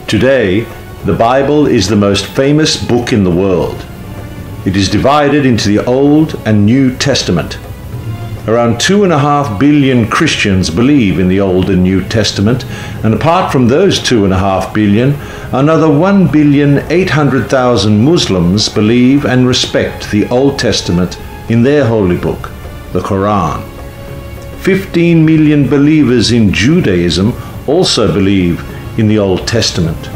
Today, the Bible is the most famous book in the world. It is divided into the Old and New Testament. Around 2.5 billion Christians believe in the Old and New Testament, and apart from those 2.5 billion, another 1,800,000 Muslims believe and respect the Old Testament in their holy book, the Quran. 15 million believers in Judaism also believe in the Old Testament.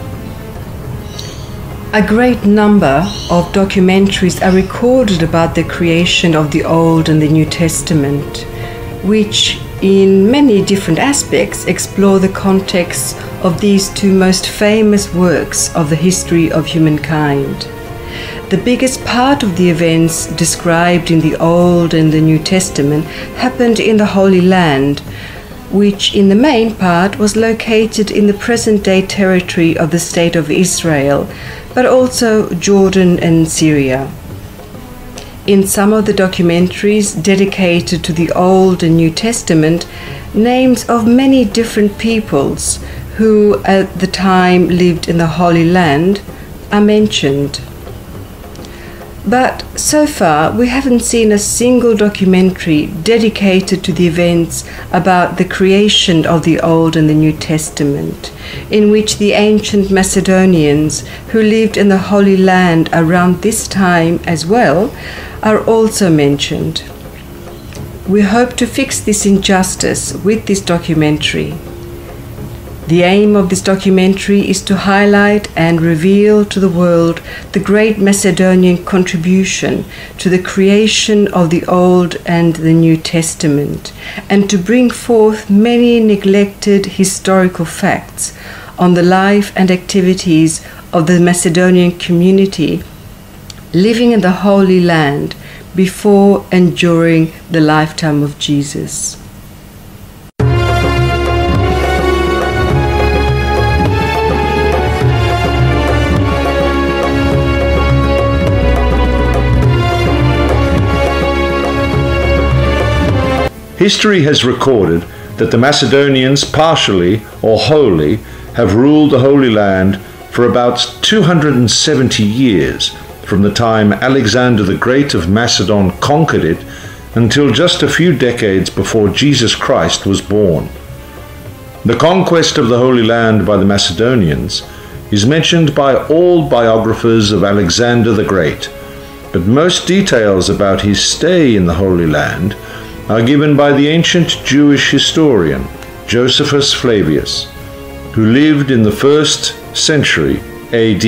A great number of documentaries are recorded about the creation of the Old and the New Testament, which in many different aspects explore the context of these two most famous works of the history of humankind. The biggest part of the events described in the Old and the New Testament happened in the Holy Land, which in the main part was located in the present-day territory of the State of Israel, but also Jordan and Syria. In some of the documentaries dedicated to the Old and New Testament, names of many different peoples who at the time lived in the Holy Land are mentioned. But so far we haven't seen a single documentary dedicated to the events about the creation of the Old and the New Testament, in which the ancient Macedonians who lived in the Holy Land around this time as well are also mentioned. We hope to fix this injustice with this documentary. The aim of this documentary is to highlight and reveal to the world the great Macedonian contribution to the creation of the Old and the New Testament, and to bring forth many neglected historical facts on the life and activities of the Macedonian community living in the Holy Land before and during the lifetime of Jesus. History has recorded that the Macedonians partially or wholly have ruled the Holy Land for about 270 years, from the time Alexander the Great of Macedon conquered it until just a few decades before Jesus Christ was born. The conquest of the Holy Land by the Macedonians is mentioned by all biographers of Alexander the Great, but most details about his stay in the Holy Land are given by the ancient Jewish historian Josephus Flavius, who lived in the 1st century AD.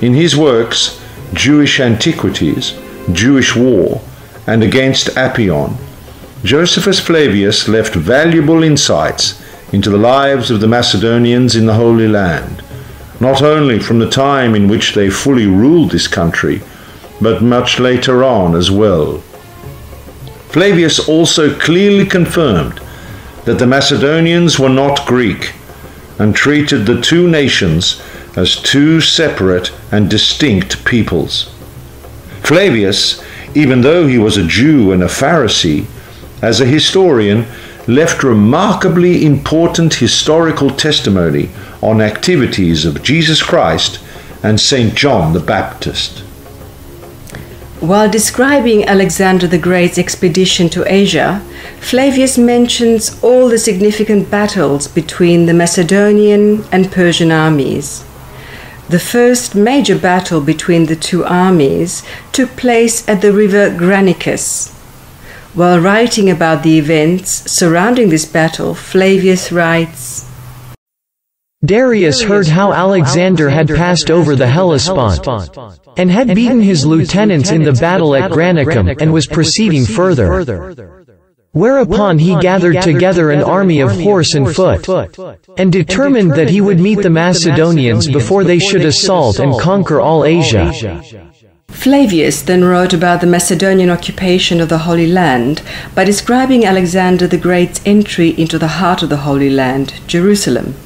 In his works, Jewish Antiquities, Jewish War, and Against Apion, Josephus Flavius left valuable insights into the lives of the Macedonians in the Holy Land, not only from the time in which they fully ruled this country, but much later on as well. Flavius also clearly confirmed that the Macedonians were not Greek, and treated the two nations as two separate and distinct peoples. Flavius, even though he was a Jew and a Pharisee, as a historian left remarkably important historical testimony on activities of Jesus Christ and St. John the Baptist. While describing Alexander the Great's expedition to Asia, Flavius mentions all the significant battles between the Macedonian and Persian armies. The first major battle between the two armies took place at the river Granicus. While writing about the events surrounding this battle, Flavius writes, Darius heard how Alexander had passed over the Hellespont, and had beaten his lieutenants in the battle at Granicum, and was proceeding further. Whereupon he gathered together an army of horse and foot, and determined that he would meet the Macedonians before they should assault and conquer all Asia. Flavius then wrote about the Macedonian occupation of the Holy Land by describing Alexander the Great's entry into the heart of the Holy Land, Jerusalem.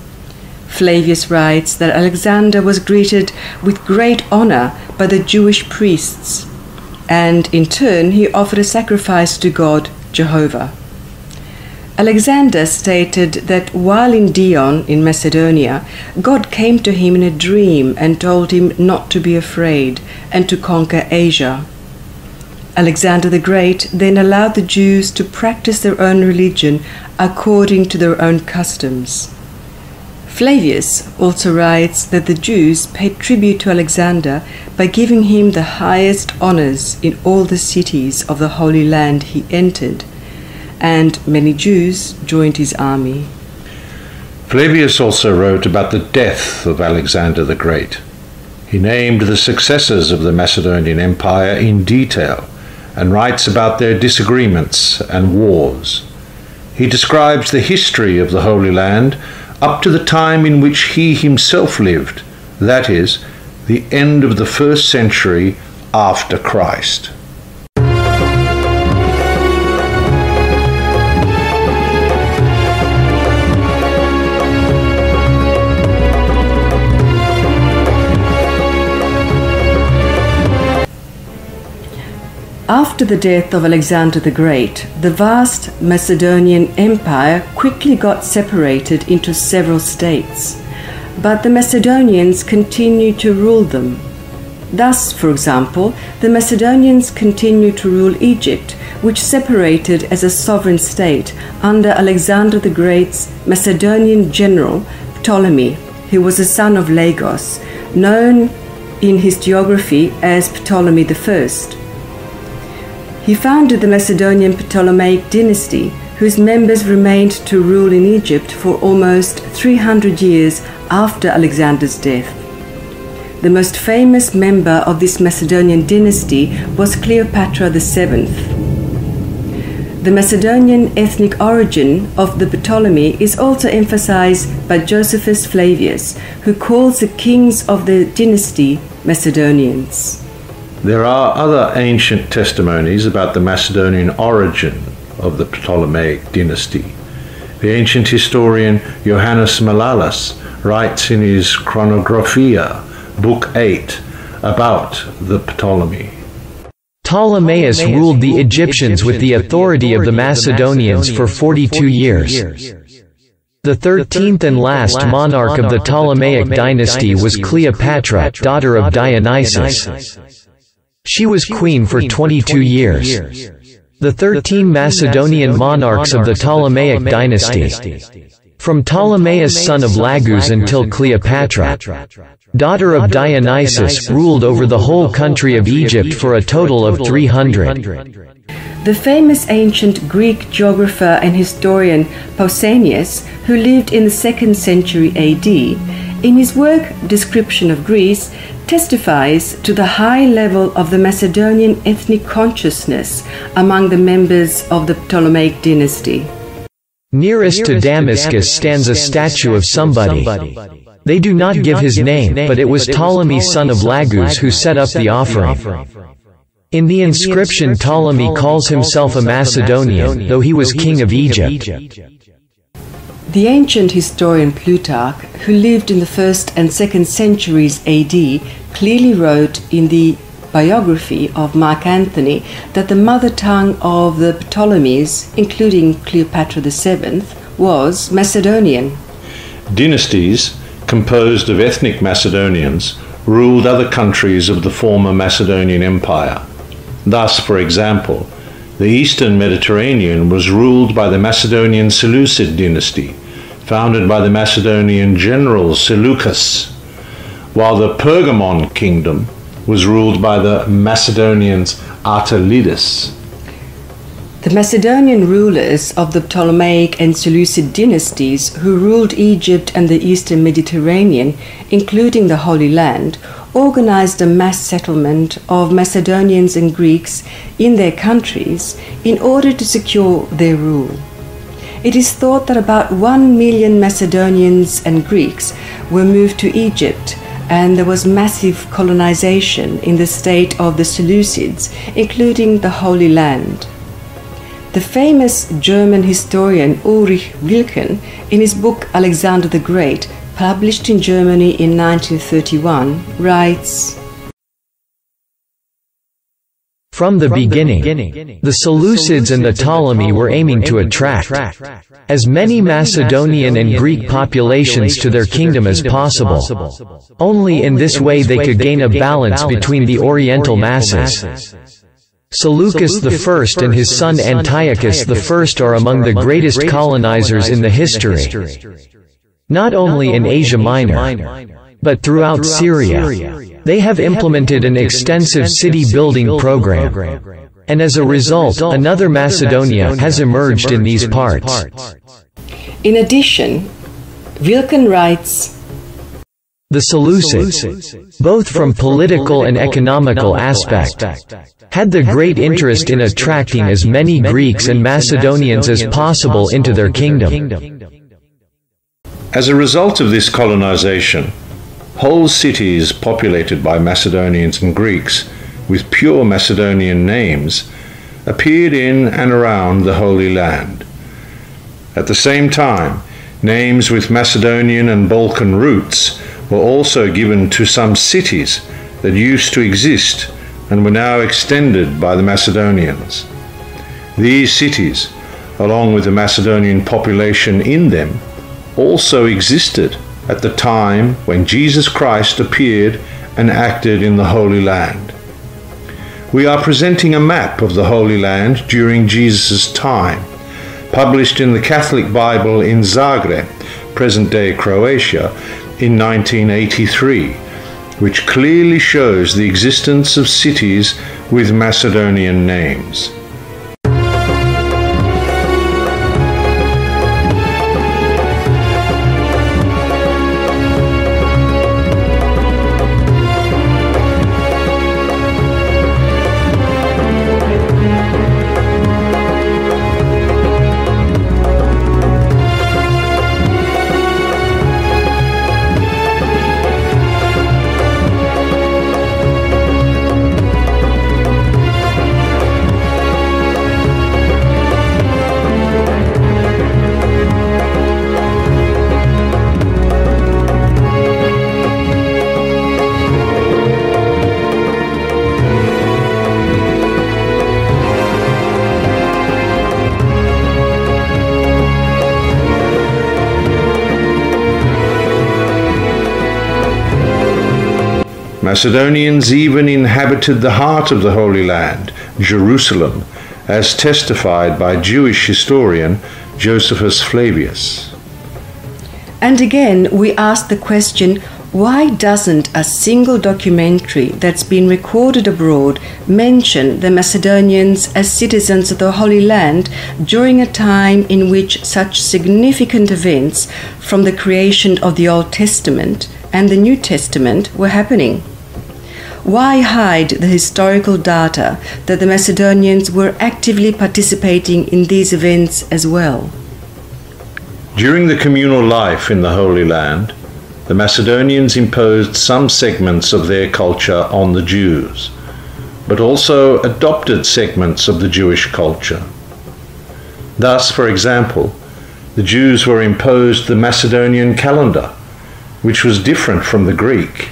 Flavius writes that Alexander was greeted with great honor by the Jewish priests, and in turn he offered a sacrifice to God, Jehovah. Alexander stated that while in Dion in Macedonia, God came to him in a dream and told him not to be afraid and to conquer Asia. Alexander the Great then allowed the Jews to practice their own religion according to their own customs. Flavius also writes that the Jews paid tribute to Alexander by giving him the highest honors in all the cities of the Holy Land he entered, and many Jews joined his army. Flavius also wrote about the death of Alexander the Great. He named the successors of the Macedonian Empire in detail and writes about their disagreements and wars. He describes the history of the Holy Land up to the time in which he himself lived, that is, the end of the 1st century after Christ. After the death of Alexander the Great, the vast Macedonian Empire quickly got separated into several states, but the Macedonians continued to rule them. Thus, for example, the Macedonians continued to rule Egypt, which separated as a sovereign state under Alexander the Great's Macedonian general Ptolemy, who was a son of Lagos, known in his geography as Ptolemy I. He founded the Macedonian Ptolemaic dynasty, whose members remained to rule in Egypt for almost 300 years after Alexander's death. The most famous member of this Macedonian dynasty was Cleopatra VII. The Macedonian ethnic origin of the Ptolemy is also emphasized by Josephus Flavius, who calls the kings of the dynasty Macedonians. There are other ancient testimonies about the Macedonian origin of the Ptolemaic dynasty. The ancient historian Johannes Malalas writes in his Chronographia, Book 8, about the Ptolemy. Ptolemaeus ruled the Egyptians with the authority of the Macedonians for 42 years. The 13th and last monarch of the Ptolemaic dynasty was Cleopatra, daughter of Dionysus. She was queen for 22 years. The 13 Macedonian monarchs of the Ptolemaic dynasty, from Ptolemaeus son of Lagus until Cleopatra, daughter of Dionysus, ruled over the whole country of Egypt for a total of 300. The famous ancient Greek geographer and historian Pausanias, who lived in the 2nd century AD, in his work Description of Greece, testifies to the high level of the Macedonian ethnic consciousness among the members of the Ptolemaic dynasty. Nearest to Damascus stands a statue of somebody. They do not give his name, but it was Ptolemy son of Lagus who set up the offering. In the inscription, Ptolemy calls himself a Macedonian, though he was king of Egypt. The ancient historian Plutarch, who lived in the 1st and 2nd centuries AD, clearly wrote in the biography of Mark Antony that the mother tongue of the Ptolemies, including Cleopatra VII, was Macedonian. Dynasties composed of ethnic Macedonians ruled other countries of the former Macedonian Empire. Thus, for example, the eastern Mediterranean was ruled by the Macedonian Seleucid dynasty, founded by the Macedonian general Seleucus, while the Pergamon kingdom was ruled by the Macedonians Attalides. The Macedonian rulers of the Ptolemaic and Seleucid dynasties who ruled Egypt and the eastern Mediterranean, including the Holy Land, organized a mass settlement of Macedonians and Greeks in their countries in order to secure their rule. It is thought that about 1 million Macedonians and Greeks were moved to Egypt, and there was massive colonization in the state of the Seleucids, including the Holy Land. The famous German historian Ulrich Wilken, in his book Alexander the Great, published in Germany in 1931, writes, From the beginning, the Seleucids and the Ptolemy were aiming to attract as many Macedonian and Greek populations to their kingdom as possible. Only in this way they could gain a balance between the Oriental masses. Seleucus I and his son Antiochus I are among the greatest colonizers in the history, not only in Asia Minor, but throughout Syria. They have implemented an extensive city-building program, and as a result, another Macedonia has emerged in these parts. In addition, Wilken writes, the Seleucids, both from political and economical aspect, had the great interest in attracting as many Greeks and Macedonians as possible into their kingdom. As a result of this colonization, whole cities populated by Macedonians and Greeks with pure Macedonian names appeared in and around the Holy Land. At the same time, names with Macedonian and Balkan roots were also given to some cities that used to exist and were now extended by the Macedonians. These cities, along with the Macedonian population in them, also existed at the time when Jesus Christ appeared and acted in the Holy Land. We are presenting a map of the Holy Land during Jesus' time, published in the Catholic Bible in Zagreb, present-day Croatia, in 1983, which clearly shows the existence of cities with Macedonian names. Macedonians even inhabited the heart of the Holy Land, Jerusalem, as testified by Jewish historian Josephus Flavius. And again, we ask the question, why doesn't a single documentary that's been recorded abroad mention the Macedonians as citizens of the Holy Land during a time in which such significant events from the creation of the Old Testament and the New Testament were happening? Why hide the historical data that the Macedonians were actively participating in these events as well? During the communal life in the Holy Land, the Macedonians imposed some segments of their culture on the Jews, but also adopted segments of the Jewish culture. Thus, for example, the Jews were imposed the Macedonian Calendar, which was different from the Greek.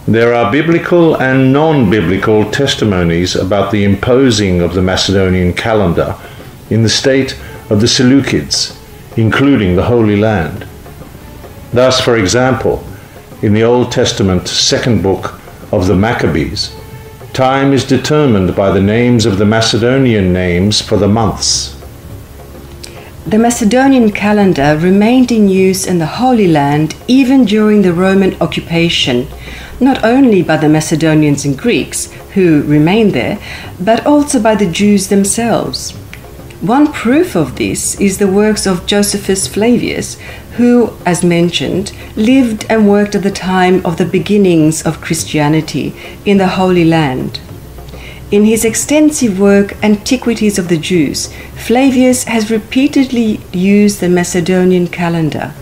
There are biblical and non-biblical testimonies about the imposing of the Macedonian calendar in the state of the Seleucids, including the Holy Land. Thus, for example, in the Old Testament second book of the Maccabees, time is determined by the names of the Macedonian names for the months. The Macedonian calendar remained in use in the Holy Land even during the Roman occupation, not only by the Macedonians and Greeks, who remained there, but also by the Jews themselves. One proof of this is the works of Josephus Flavius, who, as mentioned, lived and worked at the time of the beginnings of Christianity in the Holy Land. In his extensive work Antiquities of the Jews, Flavius has repeatedly used the Macedonian calendar.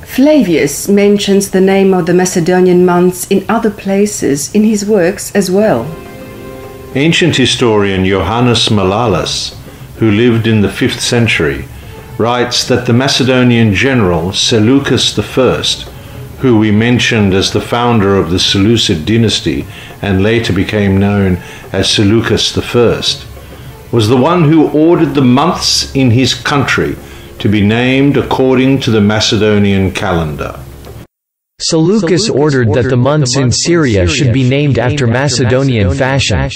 Flavius mentions the name of the Macedonian months in other places in his works as well. Ancient historian Johannes Malalas, who lived in the 5th century, writes that the Macedonian general Seleucus I, who we mentioned as the founder of the Seleucid dynasty and later became known as Seleucus I, was the one who ordered the months in his country to be named according to the Macedonian calendar. Seleucus ordered that the months in Syria should be named after Macedonian fashion.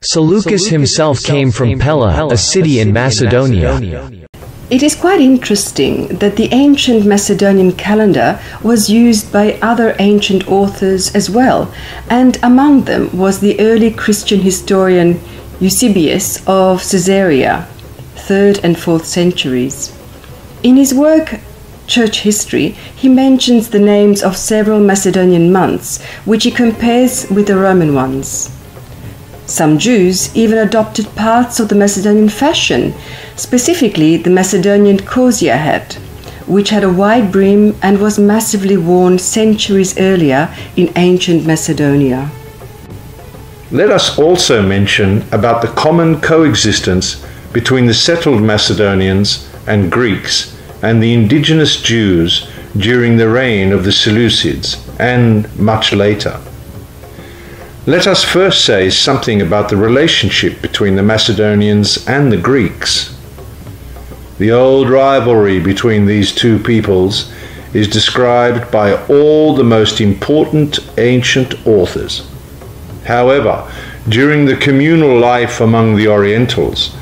Seleucus himself came from Pella, a city in Macedonia. It is quite interesting that the ancient Macedonian calendar was used by other ancient authors as well, and among them was the early Christian historian Eusebius of Caesarea, 3rd and 4th centuries. In his work Church History, he mentions the names of several Macedonian months, which he compares with the Roman ones. Some Jews even adopted parts of the Macedonian fashion, specifically the Macedonian khosia hat, which had a wide brim and was massively worn centuries earlier in ancient Macedonia. Let us also mention about the common coexistence between the settled Macedonians and Greeks and the indigenous Jews during the reign of the Seleucids and much later. Let us first say something about the relationship between the Macedonians and the Greeks. The old rivalry between these two peoples is described by all the most important ancient authors. However, during the communal life among the Orientals,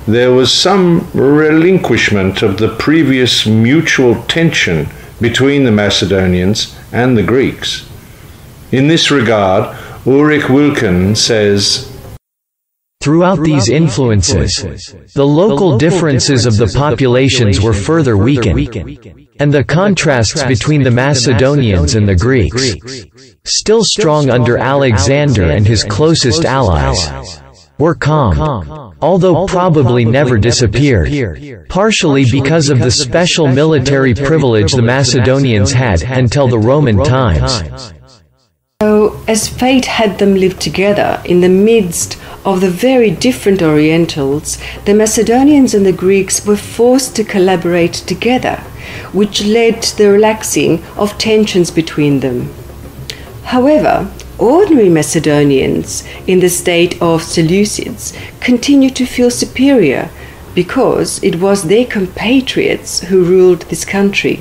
there was some relinquishment of the previous mutual tension between the Macedonians and the Greeks. In this regard, Ulrich Wilken says, "Throughout these influences, the local differences of the populations were further weakened, and the contrasts between the Macedonians and the Greeks, still strong under Alexander and his closest allies, were calmed, although probably never disappeared, partially because of the special military privilege the Macedonians had until the Roman times." So, as fate had them live together in the midst of the very different Orientals, the Macedonians and the Greeks were forced to collaborate together, which led to the relaxing of tensions between them. However, ordinary Macedonians in the state of Seleucids continued to feel superior because it was their compatriots who ruled this country.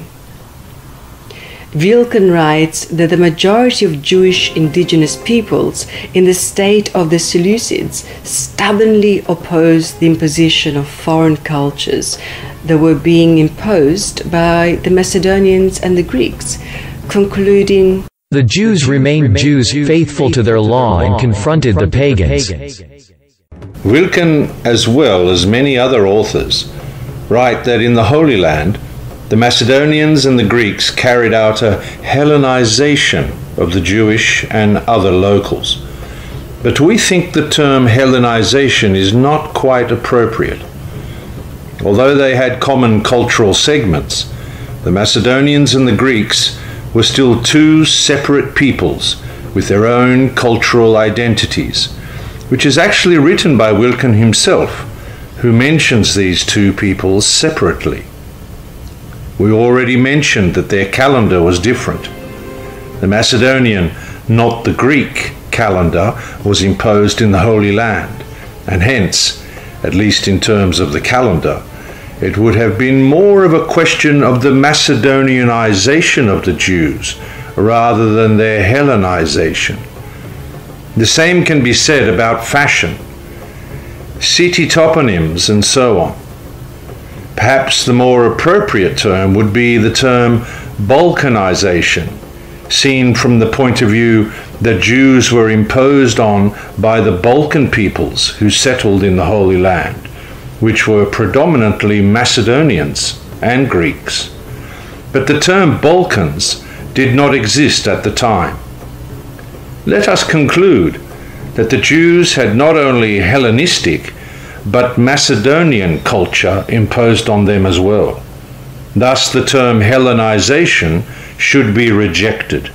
Wilken writes that the majority of Jewish indigenous peoples in the state of the Seleucids stubbornly opposed the imposition of foreign cultures that were being imposed by the Macedonians and the Greeks, concluding, "The Jews remained Jews faithful to their law and confronted the pagans." Wilken, as well as many other authors, write that in the Holy Land, the Macedonians and the Greeks carried out a Hellenization of the Jewish and other locals. But we think the term Hellenization is not quite appropriate. Although they had common cultural segments, the Macedonians and the Greeks were still two separate peoples with their own cultural identities, which is actually written by Wilken himself, who mentions these two peoples separately. We already mentioned that their calendar was different. The Macedonian, not the Greek, calendar was imposed in the Holy Land, and hence, at least in terms of the calendar, it would have been more of a question of the Macedonianization of the Jews rather than their Hellenization. The same can be said about fashion, city toponyms, and so on. Perhaps the more appropriate term would be the term Balkanization, seen from the point of view that Jews were imposed on by the Balkan peoples who settled in the Holy Land, which were predominantly Macedonians and Greeks. But the term Balkans did not exist at the time. Let us conclude that the Jews had not only Hellenistic but Macedonian culture imposed on them as well. Thus the term Hellenization should be rejected.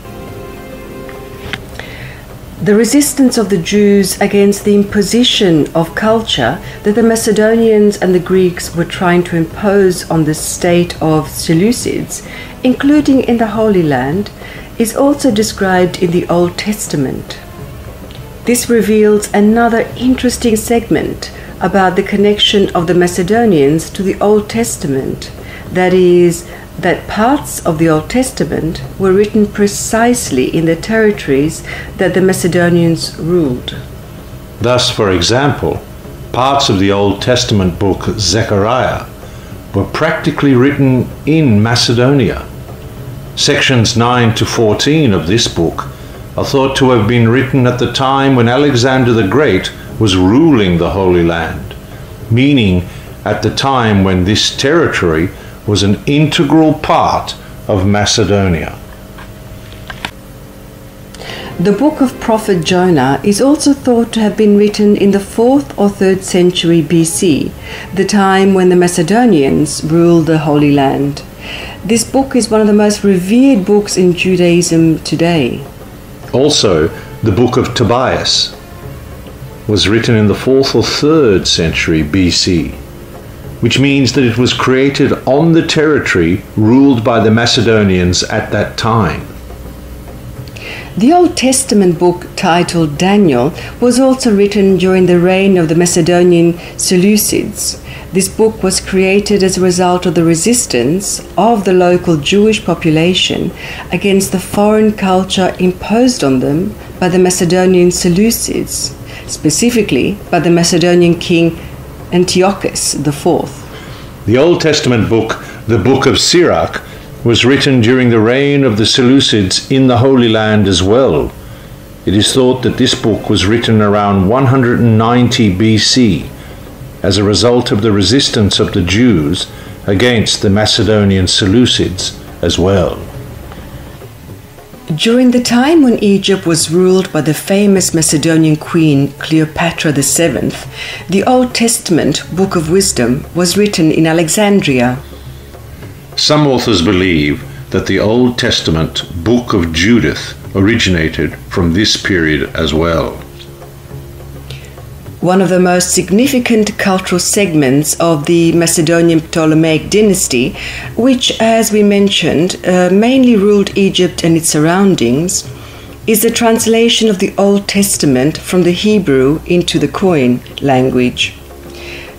The resistance of the Jews against the imposition of culture that the Macedonians and the Greeks were trying to impose on the state of Seleucids, including in the Holy Land, is also described in the Old Testament. This reveals another interesting segment about the connection of the Macedonians to the Old Testament, that is, that parts of the Old Testament were written precisely in the territories that the Macedonians ruled. Thus, for example, parts of the Old Testament book Zechariah were practically written in Macedonia. Sections 9 to 14 of this book are thought to have been written at the time when Alexander the Great was ruling the Holy Land, meaning at the time when this territory was an integral part of Macedonia. The book of prophet Jonah is also thought to have been written in the 4th or 3rd century BC, the time when the Macedonians ruled the Holy Land. This book is one of the most revered books in Judaism today. Also, the book of Tobias was written in the 4th or 3rd century BC, which means that it was created on the territory ruled by the Macedonians at that time. The Old Testament book titled Daniel was also written during the reign of the Macedonian Seleucids. This book was created as a result of the resistance of the local Jewish population against the foreign culture imposed on them by the Macedonian Seleucids, specifically by the Macedonian king Antiochus IV. The Old Testament book, the Book of Sirach, was written during the reign of the Seleucids in the Holy Land as well. It is thought that this book was written around 190 BC as a result of the resistance of the Jews against the Macedonian Seleucids as well. During the time when Egypt was ruled by the famous Macedonian queen Cleopatra VII, the Old Testament Book of Wisdom was written in Alexandria. Some authors believe that the Old Testament Book of Judith originated from this period as well. One of the most significant cultural segments of the Macedonian Ptolemaic dynasty, which, as we mentioned, mainly ruled Egypt and its surroundings, is the translation of the Old Testament from the Hebrew into the Koine language.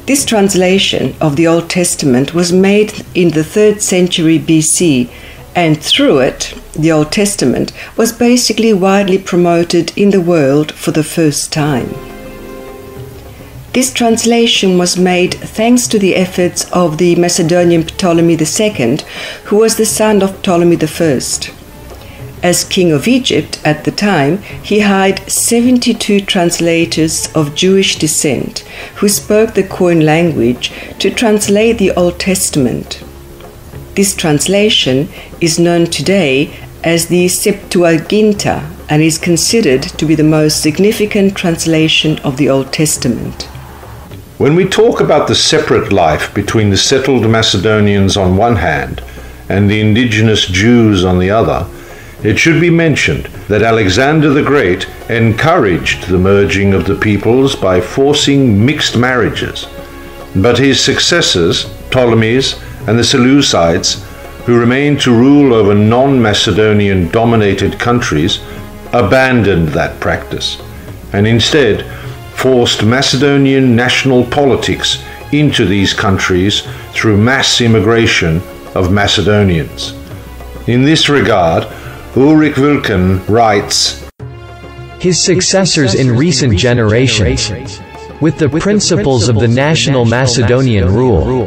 This translation of the Old Testament was made in the 3rd century BC, and through it, the Old Testament was basically widely promoted in the world for the first time. This translation was made thanks to the efforts of the Macedonian Ptolemy II, who was the son of Ptolemy I. As king of Egypt at the time, he hired 72 translators of Jewish descent who spoke the Koine language to translate the Old Testament. This translation is known today as the Septuaginta and is considered to be the most significant translation of the Old Testament. When we talk about the separate life between the settled Macedonians on one hand and the indigenous Jews on the other, it should be mentioned that Alexander the Great encouraged the merging of the peoples by forcing mixed marriages, but his successors, Ptolemies and the Seleucids, who remained to rule over non-Macedonian dominated countries, abandoned that practice and instead forced Macedonian national politics into these countries through mass immigration of Macedonians. In this regard, Ulrich Wilken writes, his successors in recent generations, with the principles of the national Macedonian rule,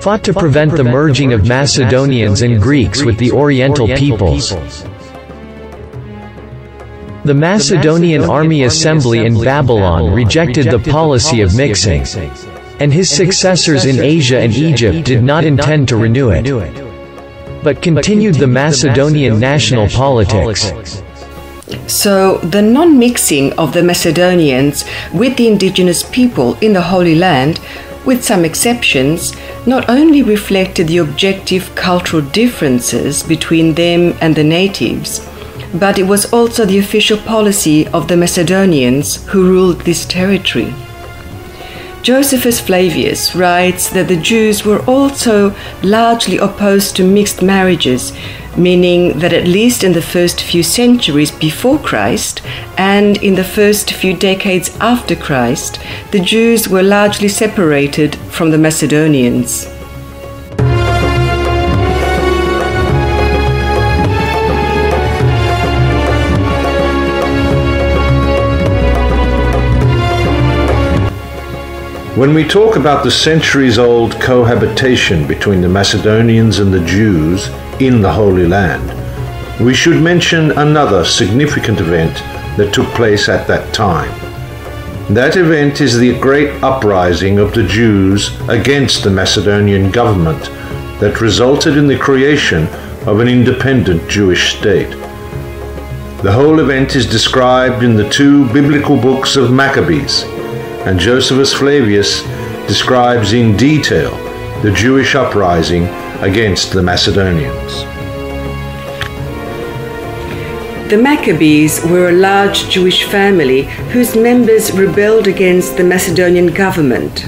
fought to prevent the merging of Macedonians and Greeks with the Oriental peoples. The Macedonian Army Assembly in Babylon rejected the policy of mixing, and his successors in Asia and Egypt did not intend to renew it, but continued the Macedonian national politics. So, the non-mixing of the Macedonians with the indigenous people in the Holy Land, with some exceptions, not only reflected the objective cultural differences between them and the natives, but it was also the official policy of the Macedonians who ruled this territory. Josephus Flavius writes that the Jews were also largely opposed to mixed marriages, meaning that at least in the first few centuries before Christ and in the first few decades after Christ, the Jews were largely separated from the Macedonians. When we talk about the centuries-old cohabitation between the Macedonians and the Jews in the Holy Land, we should mention another significant event that took place at that time. That event is the great uprising of the Jews against the Macedonian government that resulted in the creation of an independent Jewish state. The whole event is described in the two biblical books of Maccabees, and Josephus Flavius describes in detail the Jewish uprising against the Macedonians. The Maccabees were a large Jewish family whose members rebelled against the Macedonian government.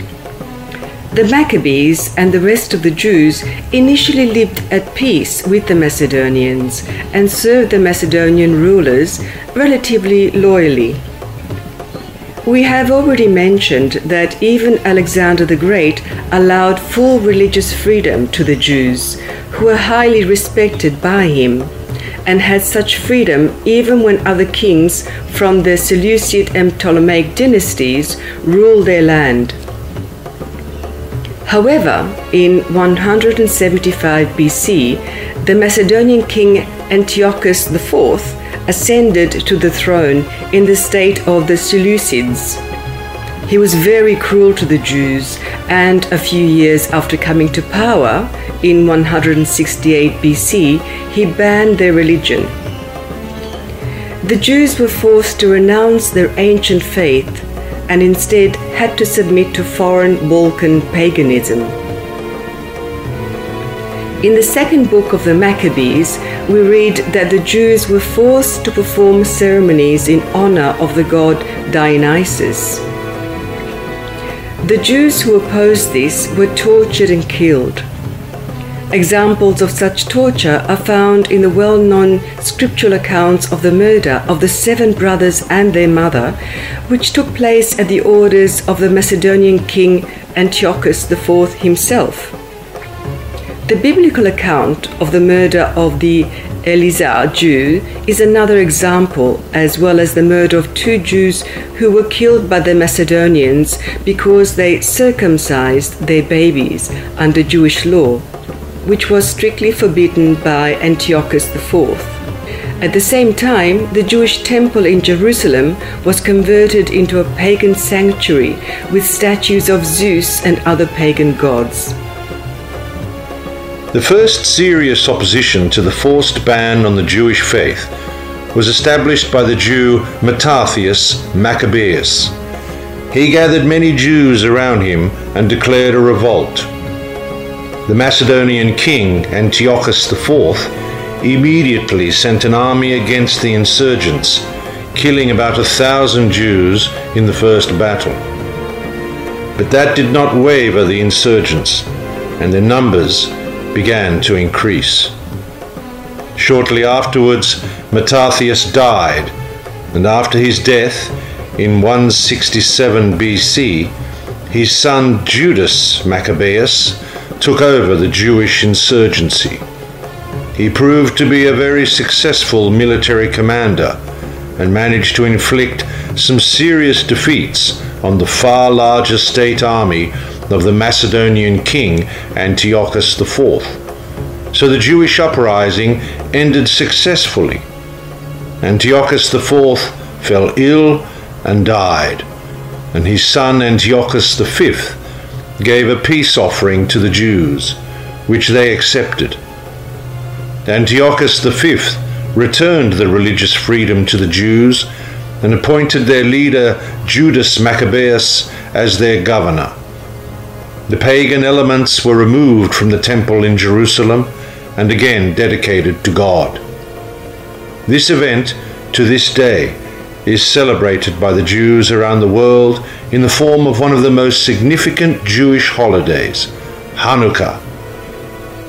The Maccabees and the rest of the Jews initially lived at peace with the Macedonians and served the Macedonian rulers relatively loyally. We have already mentioned that even Alexander the Great allowed full religious freedom to the Jews, who were highly respected by him, and had such freedom even when other kings from the Seleucid and Ptolemaic dynasties ruled their land. However, in 175 BC, the Macedonian king Antiochus IV ascended to the throne in the state of the Seleucids. He was very cruel to the Jews, and a few years after coming to power, in 168 BC, he banned their religion. The Jews were forced to renounce their ancient faith and instead had to submit to foreign Balkan paganism. In the second book of the Maccabees, we read that the Jews were forced to perform ceremonies in honor of the god Dionysus. The Jews who opposed this were tortured and killed. Examples of such torture are found in the well-known scriptural accounts of the murder of the 7 brothers and their mother, which took place at the orders of the Macedonian king Antiochus IV himself. The biblical account of the murder of the Aleksandar Jew is another example, as well as the murder of 2 Jews who were killed by the Macedonians because they circumcised their babies under Jewish law, which was strictly forbidden by Antiochus IV. At the same time, the Jewish temple in Jerusalem was converted into a pagan sanctuary with statues of Zeus and other pagan gods. The first serious opposition to the forced ban on the Jewish faith was established by the Jew Matthias Maccabeus. He gathered many Jews around him and declared a revolt. The Macedonian king Antiochus IV immediately sent an army against the insurgents, killing about 1,000 Jews in the first battle. But that did not waver the insurgents, and their numbers began to increase. Shortly afterwards, Matthias died, and after his death, in 167 BC, his son Judas Maccabeus took over the Jewish insurgency. He proved to be a very successful military commander and managed to inflict some serious defeats on the far larger state army of the Macedonian king Antiochus IV. So the Jewish uprising ended successfully. Antiochus IV fell ill and died, and his son Antiochus V gave a peace offering to the Jews, which they accepted. Antiochus V returned the religious freedom to the Jews and appointed their leader Judas Maccabeus as their governor. The pagan elements were removed from the temple in Jerusalem and again dedicated to God. This event, to this day, is celebrated by the Jews around the world in the form of one of the most significant Jewish holidays, Hanukkah.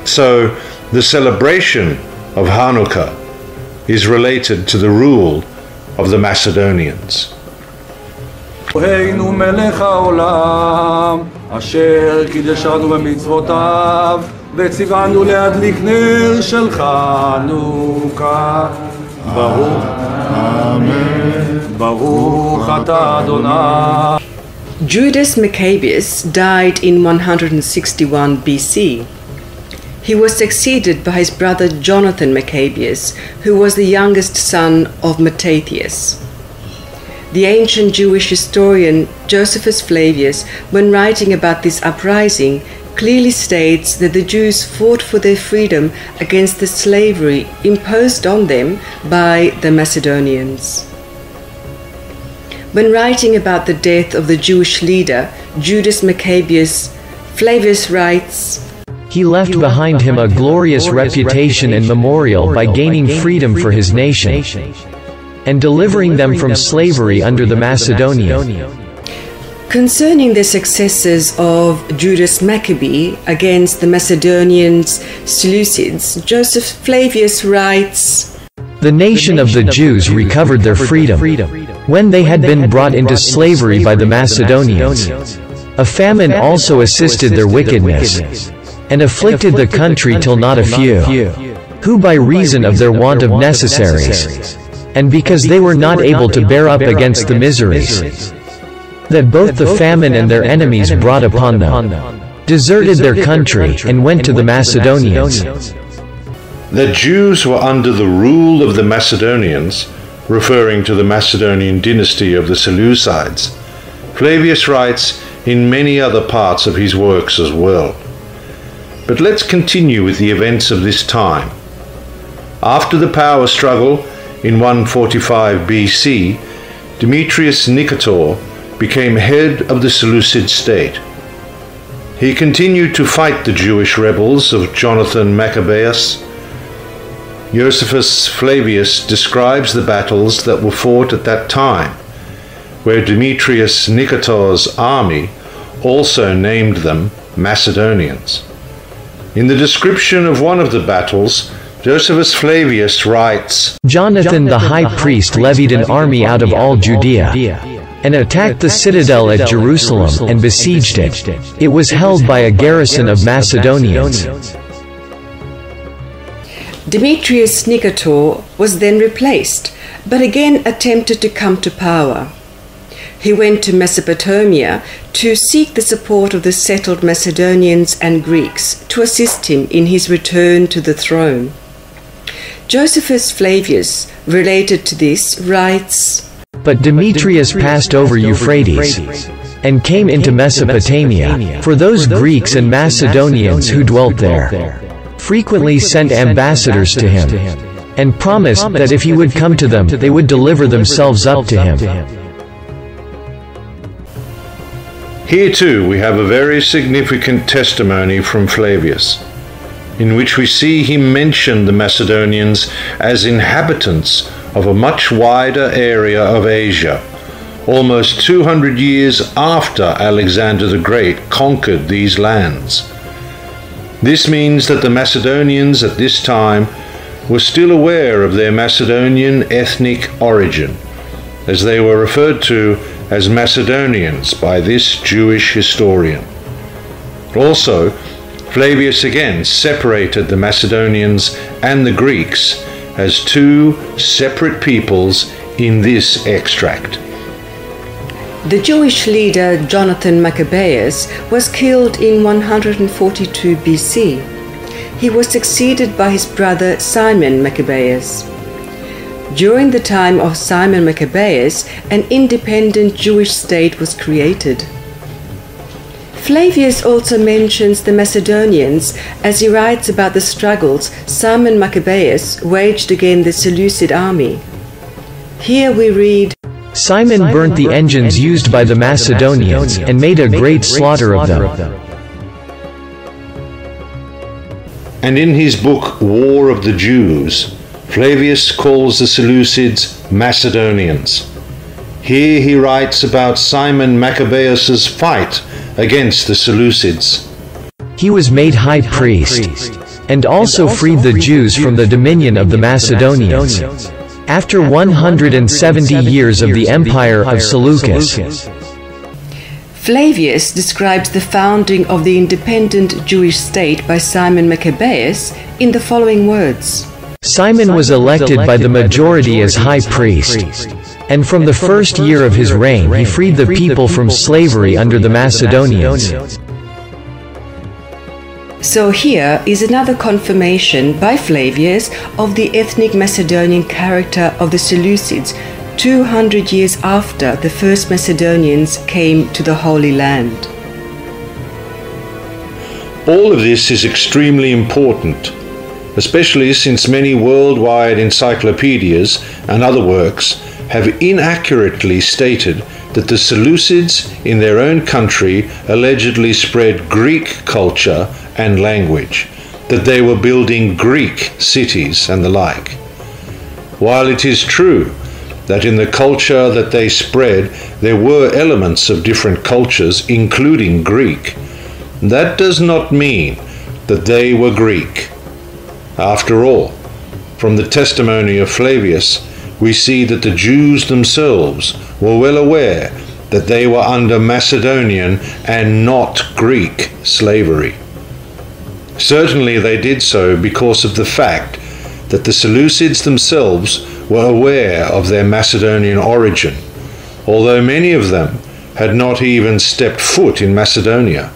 So, the celebration of Hanukkah is related to the rule of the Macedonians. אלוהינו מלך העולם, אשר קידשנו במצוותיו, וציוונו להדליק נר של חנוכה. ברוך, אמן, ברוך אתה אדוני. Judas Maccabeus died in 161 BC. He was succeeded by his brother Jonathan Maccabeus, who was the youngest son of Thaddeus. The ancient Jewish historian Josephus Flavius, when writing about this uprising, clearly states that the Jews fought for their freedom against the slavery imposed on them by the Macedonians. When writing about the death of the Jewish leader Judas Maccabeus, Flavius writes, "He left behind him a glorious reputation and memorial by gaining freedom for his nation and delivering them from slavery under the Macedonians." Concerning the successes of Judas Maccabee against the Macedonians Seleucids, Joseph Flavius writes, "The nation of the Jews recovered their freedom when they had been brought into slavery by the Macedonians. A famine also assisted their wickedness, and afflicted the country till not a few, who by reason of their want of necessaries, and because they were not able to bear up against the miseries that both the famine and their enemies brought upon them, deserted their country and went to the Macedonians." The Jews were under the rule of the Macedonians, referring to the Macedonian dynasty of the Seleucids. Flavius writes in many other parts of his works as well. But let's continue with the events of this time. After the power struggle in 145 BC, Demetrius Nicator became head of the Seleucid state. He continued to fight the Jewish rebels of Jonathan Maccabeus. Josephus Flavius describes the battles that were fought at that time, where Demetrius Nicator's army also named them Macedonians. In the description of one of the battles, Josephus Flavius writes, "Jonathan the high priest levied an army out of all Judea, and attacked the citadel at Jerusalem and besieged it. It was held by a garrison of Macedonians." Demetrius Nicator was then replaced, but again attempted to come to power. He went to Mesopotamia to seek the support of the settled Macedonians and Greeks to assist him in his return to the throne. Josephus Flavius, related to this, writes, "But Demetrius passed over Euphrates and came into Mesopotamia, for those Greeks and Macedonians who dwelt there frequently sent ambassadors to him, and promised that if he would come to them, they would deliver themselves up to him." Here too we have a very significant testimony from Flavius, in which we see him mention the Macedonians as inhabitants of a much wider area of Asia, almost 200 years after Alexander the Great conquered these lands. This means that the Macedonians at this time were still aware of their Macedonian ethnic origin, as they were referred to as Macedonians by this Jewish historian. Also, Flavius again separated the Macedonians and the Greeks as two separate peoples in this extract. The Jewish leader Jonathan Maccabeus was killed in 142 BC. He was succeeded by his brother Simon Maccabeus. During the time of Simon Maccabeus, an independent Jewish state was created. Flavius also mentions the Macedonians as he writes about the struggles Simon Maccabeus waged against the Seleucid army. Here we read, "Simon burnt the engines used by the Macedonians and made a great slaughter of them." And in his book War of the Jews, Flavius calls the Seleucids Macedonians. Here he writes about Simon Maccabeus' fight against the Seleucids. He was made high priest, and also freed the Jews from the dominion of the Macedonians, after 170 years of the empire of Seleucus. Flavius describes the founding of the independent Jewish state by Simon Maccabeus in the following words. Simon was elected by the majority as high priest, and from the first year of his reign he freed the people from slavery under the Macedonians. So here is another confirmation by Flavius of the ethnic Macedonian character of the Seleucids 200 years after the first Macedonians came to the Holy Land. All of this is extremely important, especially since many worldwide encyclopedias and other works have inaccurately stated that the Seleucids in their own country allegedly spread Greek culture and language, that they were building Greek cities and the like. While it is true that in the culture that they spread there were elements of different cultures, including Greek, that does not mean that they were Greek. After all, from the testimony of Flavius, we see that the Jews themselves were well aware that they were under Macedonian and not Greek slavery. Certainly they did so because of the fact that the Seleucids themselves were aware of their Macedonian origin, although many of them had not even stepped foot in Macedonia.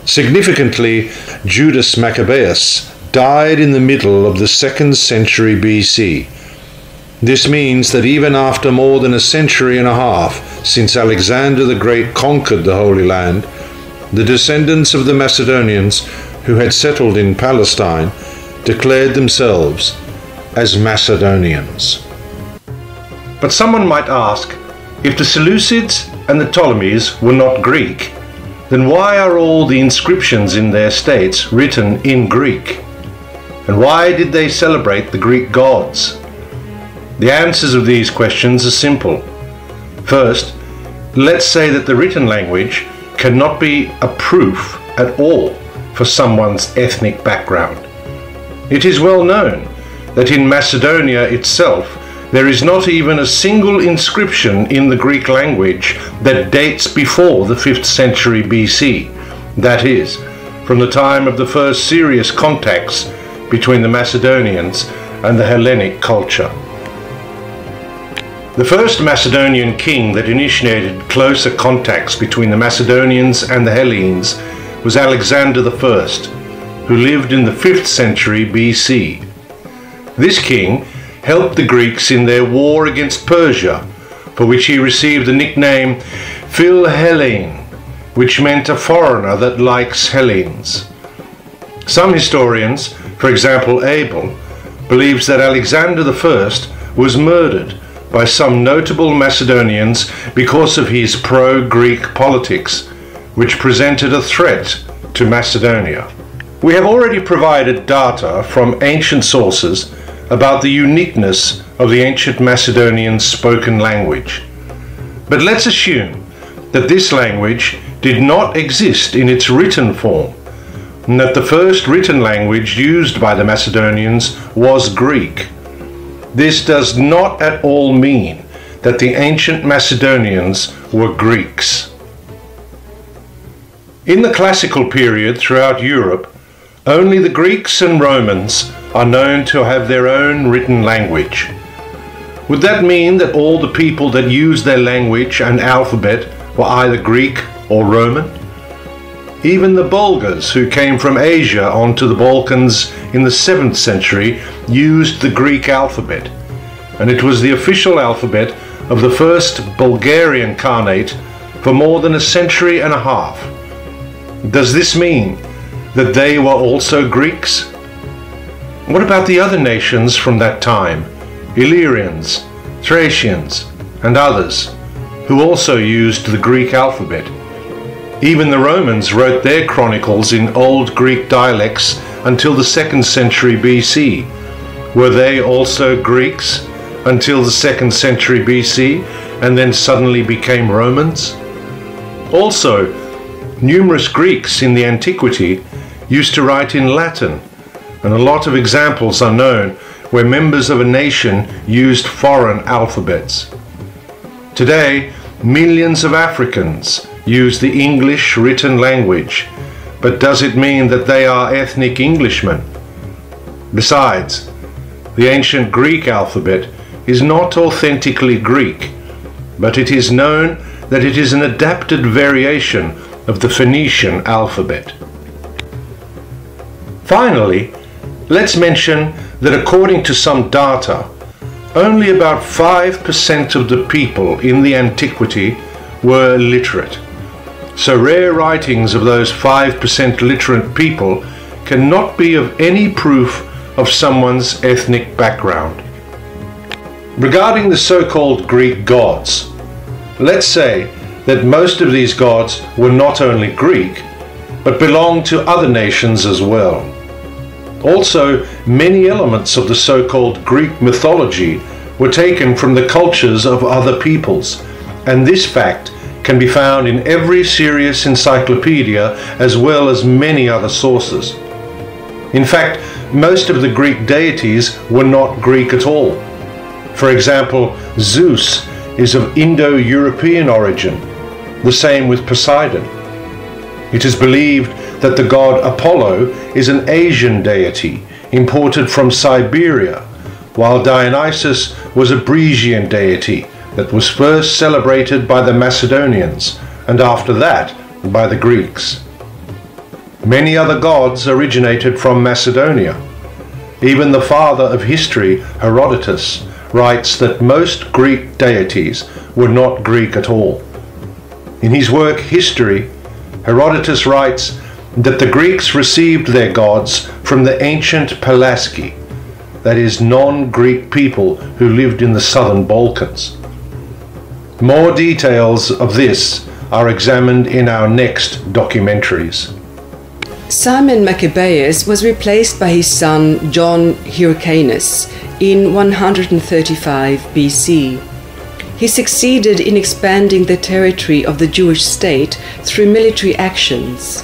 Significantly, Judas Maccabeus died in the middle of the 2nd century BC. This means that even after more than a century and a half since Alexander the Great conquered the Holy Land, the descendants of the Macedonians who had settled in Palestine declared themselves as Macedonians. But someone might ask, if the Seleucids and the Ptolemies were not Greek, then why are all the inscriptions in their states written in Greek? And why did they celebrate the Greek gods? The answers of these questions are simple. First, let's say that the written language cannot be a proof at all for someone's ethnic background. It is well known that in Macedonia itself there is not even a single inscription in the Greek language that dates before the 5th century BC, that is, from the time of the first serious contacts between the Macedonians and the Hellenic culture. The first Macedonian king that initiated closer contacts between the Macedonians and the Hellenes was Aleksandar I, who lived in the 5th century BC. This king helped the Greeks in their war against Persia, for which he received the nickname Philhellene, which meant a foreigner that likes Hellenes. Some historians, for example Abel, believes that Alexander I was murdered by some notable Macedonians because of his pro-Greek politics, which presented a threat to Macedonia. We have already provided data from ancient sources about the uniqueness of the ancient Macedonian spoken language. But let's assume that this language did not exist in its written form, and that the first written language used by the Macedonians was Greek. This does not at all mean that the ancient Macedonians were Greeks. In the classical period throughout Europe, only the Greeks and Romans are known to have their own written language. Would that mean that all the people that used their language and alphabet were either Greek or Roman? Even the Bulgars, who came from Asia onto the Balkans in the 7th century, used the Greek alphabet, and it was the official alphabet of the first Bulgarian Khanate for more than a century and a half. Does this mean that they were also Greeks? What about the other nations from that time, Illyrians, Thracians, and others, who also used the Greek alphabet? Even the Romans wrote their chronicles in Old Greek dialects until the 2nd century BC, Were they also Greeks until the 2nd century BC and then suddenly became Romans? Also, numerous Greeks in the antiquity used to write in Latin, and a lot of examples are known where members of a nation used foreign alphabets. Today, millions of Africans use the English written language, but does it mean that they are ethnic Englishmen? Besides, the ancient Greek alphabet is not authentically Greek, but it is known that it is an adapted variation of the Phoenician alphabet. Finally, let's mention that according to some data, only about 5% of the people in the antiquity were literate. So rare writings of those 5% literate people cannot be of any proof of someone's ethnic background. Regarding the so-called Greek gods, let's say that most of these gods were not only Greek, but belonged to other nations as well. Also, many elements of the so-called Greek mythology were taken from the cultures of other peoples, and this fact can be found in every serious encyclopedia as well as many other sources. In fact, most of the Greek deities were not Greek at all. For example, Zeus is of Indo-European origin, the same with Poseidon. It is believed that the god Apollo is an Asian deity imported from Siberia, while Dionysus was a Bresian deity that was first celebrated by the Macedonians and after that by the Greeks. Many other gods originated from Macedonia. Even the father of history, Herodotus, writes that most Greek deities were not Greek at all. In his work History, Herodotus writes that the Greeks received their gods from the ancient Pelasgi, that is, non-Greek people who lived in the southern Balkans. More details of this are examined in our next documentaries. Simon Maccabeus was replaced by his son John Hyrcanus in 135 BC. He succeeded in expanding the territory of the Jewish state through military actions.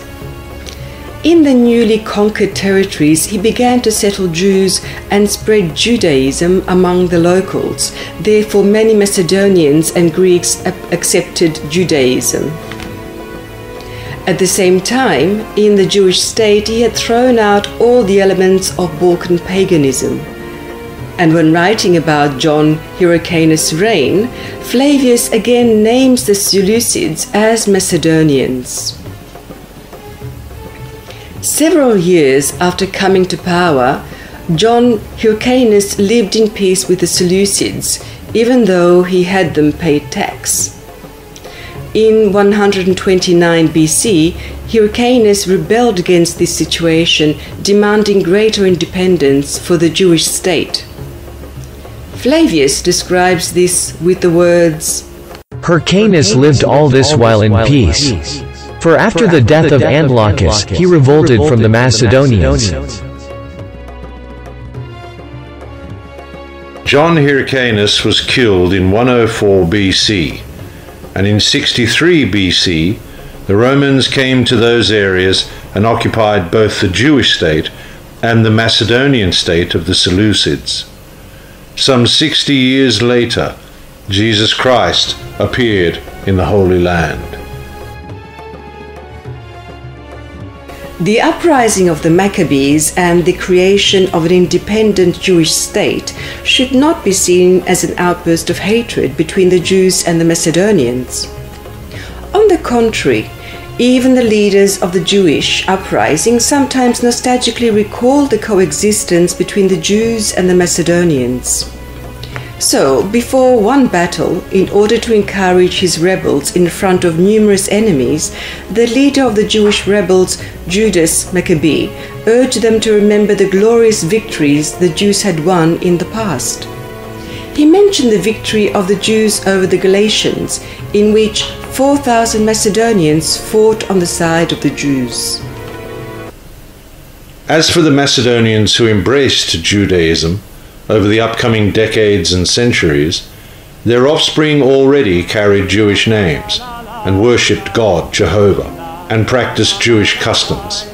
In the newly conquered territories, he began to settle Jews and spread Judaism among the locals. Therefore, many Macedonians and Greeks accepted Judaism. At the same time, in the Jewish state, he had thrown out all the elements of Balkan paganism. And when writing about John Hyrcanus' reign, Flavius again names the Seleucids as Macedonians. Several years after coming to power, John Hyrcanus lived in peace with the Seleucids, even though he had them pay tax. In 129 BC, Hyrcanus rebelled against this situation, demanding greater independence for the Jewish state. Flavius describes this with the words, Hyrcanus lived all this while in peace. For after the death of Antiochus, he revolted from the Macedonians. John Hyrcanus was killed in 104 BC, and in 63 BC, the Romans came to those areas and occupied both the Jewish state and the Macedonian state of the Seleucids. Some 60 years later, Jesus Christ appeared in the Holy Land. The uprising of the Maccabees and the creation of an independent Jewish state should not be seen as an outburst of hatred between the Jews and the Macedonians. On the contrary, even the leaders of the Jewish uprising sometimes nostalgically recall the coexistence between the Jews and the Macedonians. So, before one battle, in order to encourage his rebels in front of numerous enemies, the leader of the Jewish rebels, Judas Maccabee, urged them to remember the glorious victories the Jews had won in the past. He mentioned the victory of the Jews over the Galatians, in which 4,000 Macedonians fought on the side of the Jews. As for the Macedonians who embraced Judaism, over the upcoming decades and centuries, their offspring already carried Jewish names and worshipped God Jehovah and practiced Jewish customs.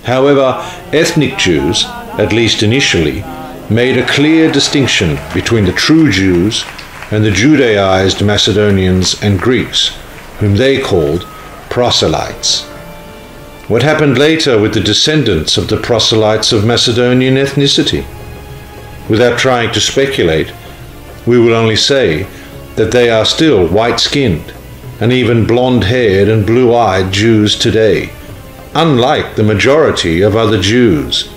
However, ethnic Jews, at least initially, made a clear distinction between the true Jews and the Judaized Macedonians and Greeks, whom they called proselytes. What happened later with the descendants of the proselytes of Macedonian ethnicity? Without trying to speculate, we will only say that they are still white-skinned and even blonde-haired and blue-eyed Jews today, unlike the majority of other Jews.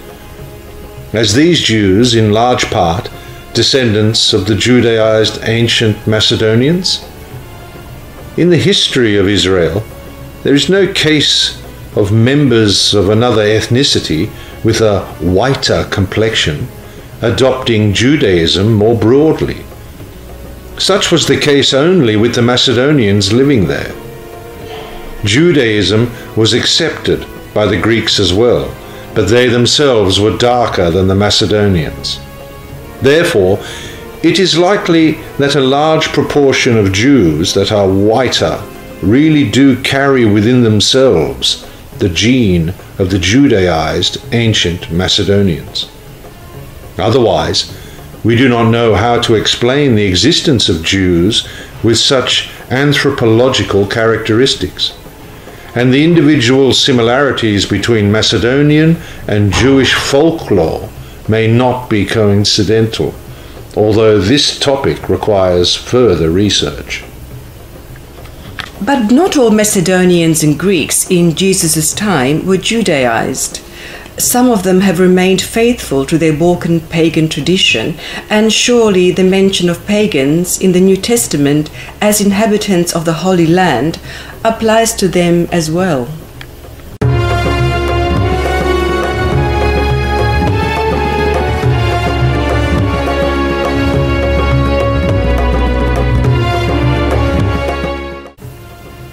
As these Jews, in large part, descendants of the Judaized ancient Macedonians? In the history of Israel, there is no case of members of another ethnicity with a whiter complexion adopting Judaism more broadly. Such was the case only with the Macedonians living there. Judaism was accepted by the Greeks as well, but they themselves were darker than the Macedonians. Therefore, it is likely that a large proportion of Jews that are whiter really do carry within themselves the gene of the Judaized ancient Macedonians. Otherwise, we do not know how to explain the existence of Jews with such anthropological characteristics, and the individual similarities between Macedonian and Jewish folklore may not be coincidental, although this topic requires further research. But not all Macedonians and Greeks in Jesus' time were Judaized. Some of them have remained faithful to their Balkan pagan tradition, and surely the mention of pagans in the New Testament as inhabitants of the Holy Land applies to them as well.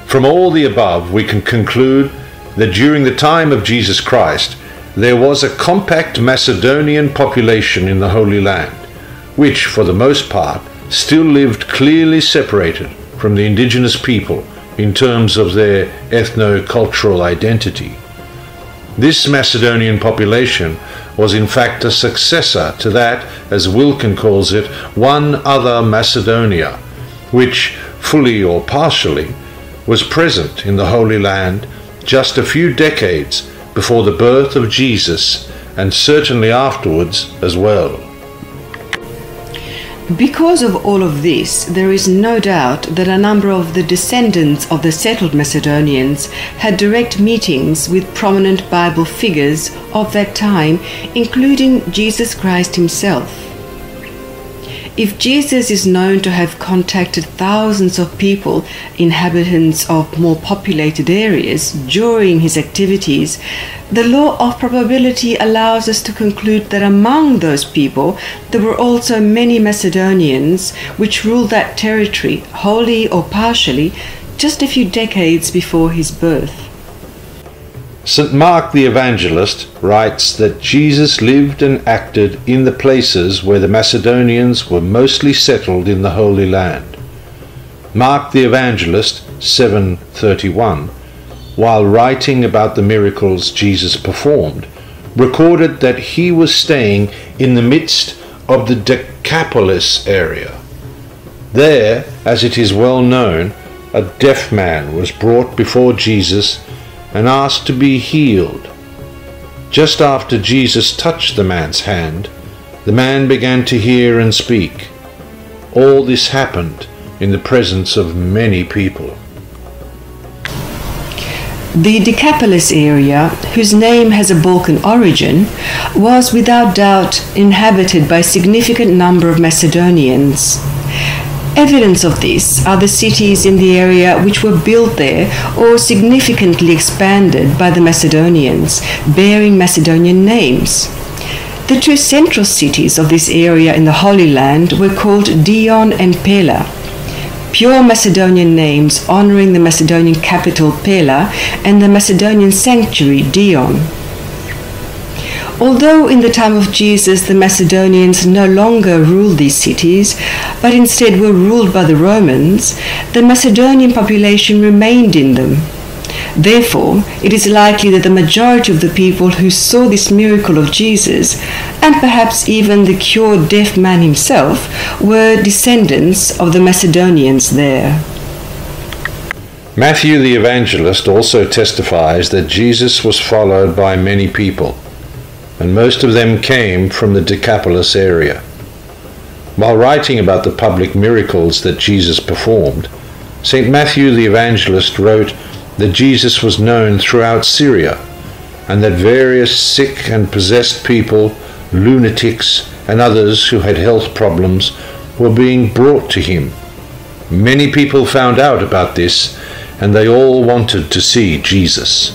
From all the above, we can conclude that during the time of Jesus Christ, there was a compact Macedonian population in the Holy Land, which, for the most part, still lived clearly separated from the indigenous people in terms of their ethno-cultural identity. This Macedonian population was in fact a successor to that, as Wilkin calls it, one other Macedonia, which, fully or partially, was present in the Holy Land just a few decades before the birth of Jesus, and certainly afterwards as well. Because of all of this, there is no doubt that a number of the descendants of the settled Macedonians had direct meetings with prominent Bible figures of that time, including Jesus Christ himself. If Jesus is known to have contacted thousands of people, inhabitants of more populated areas, during his activities, the law of probability allows us to conclude that among those people there were also many Macedonians which ruled that territory, wholly or partially, just a few decades before his birth. St. Mark the Evangelist writes that Jesus lived and acted in the places where the Macedonians were mostly settled in the Holy Land. Mark the Evangelist, 7:31, while writing about the miracles Jesus performed, recorded that he was staying in the midst of the Decapolis area. There, as it is well known, a deaf man was brought before Jesus and asked to be healed. Just after Jesus touched the man's hand, the man began to hear and speak. All this happened in the presence of many people. The Decapolis area, whose name has a Balkan origin, was without doubt inhabited by a significant number of Macedonians. Evidence of this are the cities in the area which were built there or significantly expanded by the Macedonians, bearing Macedonian names. The two central cities of this area in the Holy Land were called Dion and Pella, pure Macedonian names honoring the Macedonian capital Pella and the Macedonian sanctuary Dion. Although in the time of Jesus the Macedonians no longer ruled these cities, but instead were ruled by the Romans, the Macedonian population remained in them. Therefore, it is likely that the majority of the people who saw this miracle of Jesus, and perhaps even the cured deaf man himself, were descendants of the Macedonians there. Matthew the evangelist also testifies that Jesus was followed by many people, and most of them came from the Decapolis area. While writing about the public miracles that Jesus performed, St. Matthew the evangelist wrote that Jesus was known throughout Syria, and that various sick and possessed people, lunatics, and others who had health problems were being brought to him. Many people found out about this, and they all wanted to see Jesus.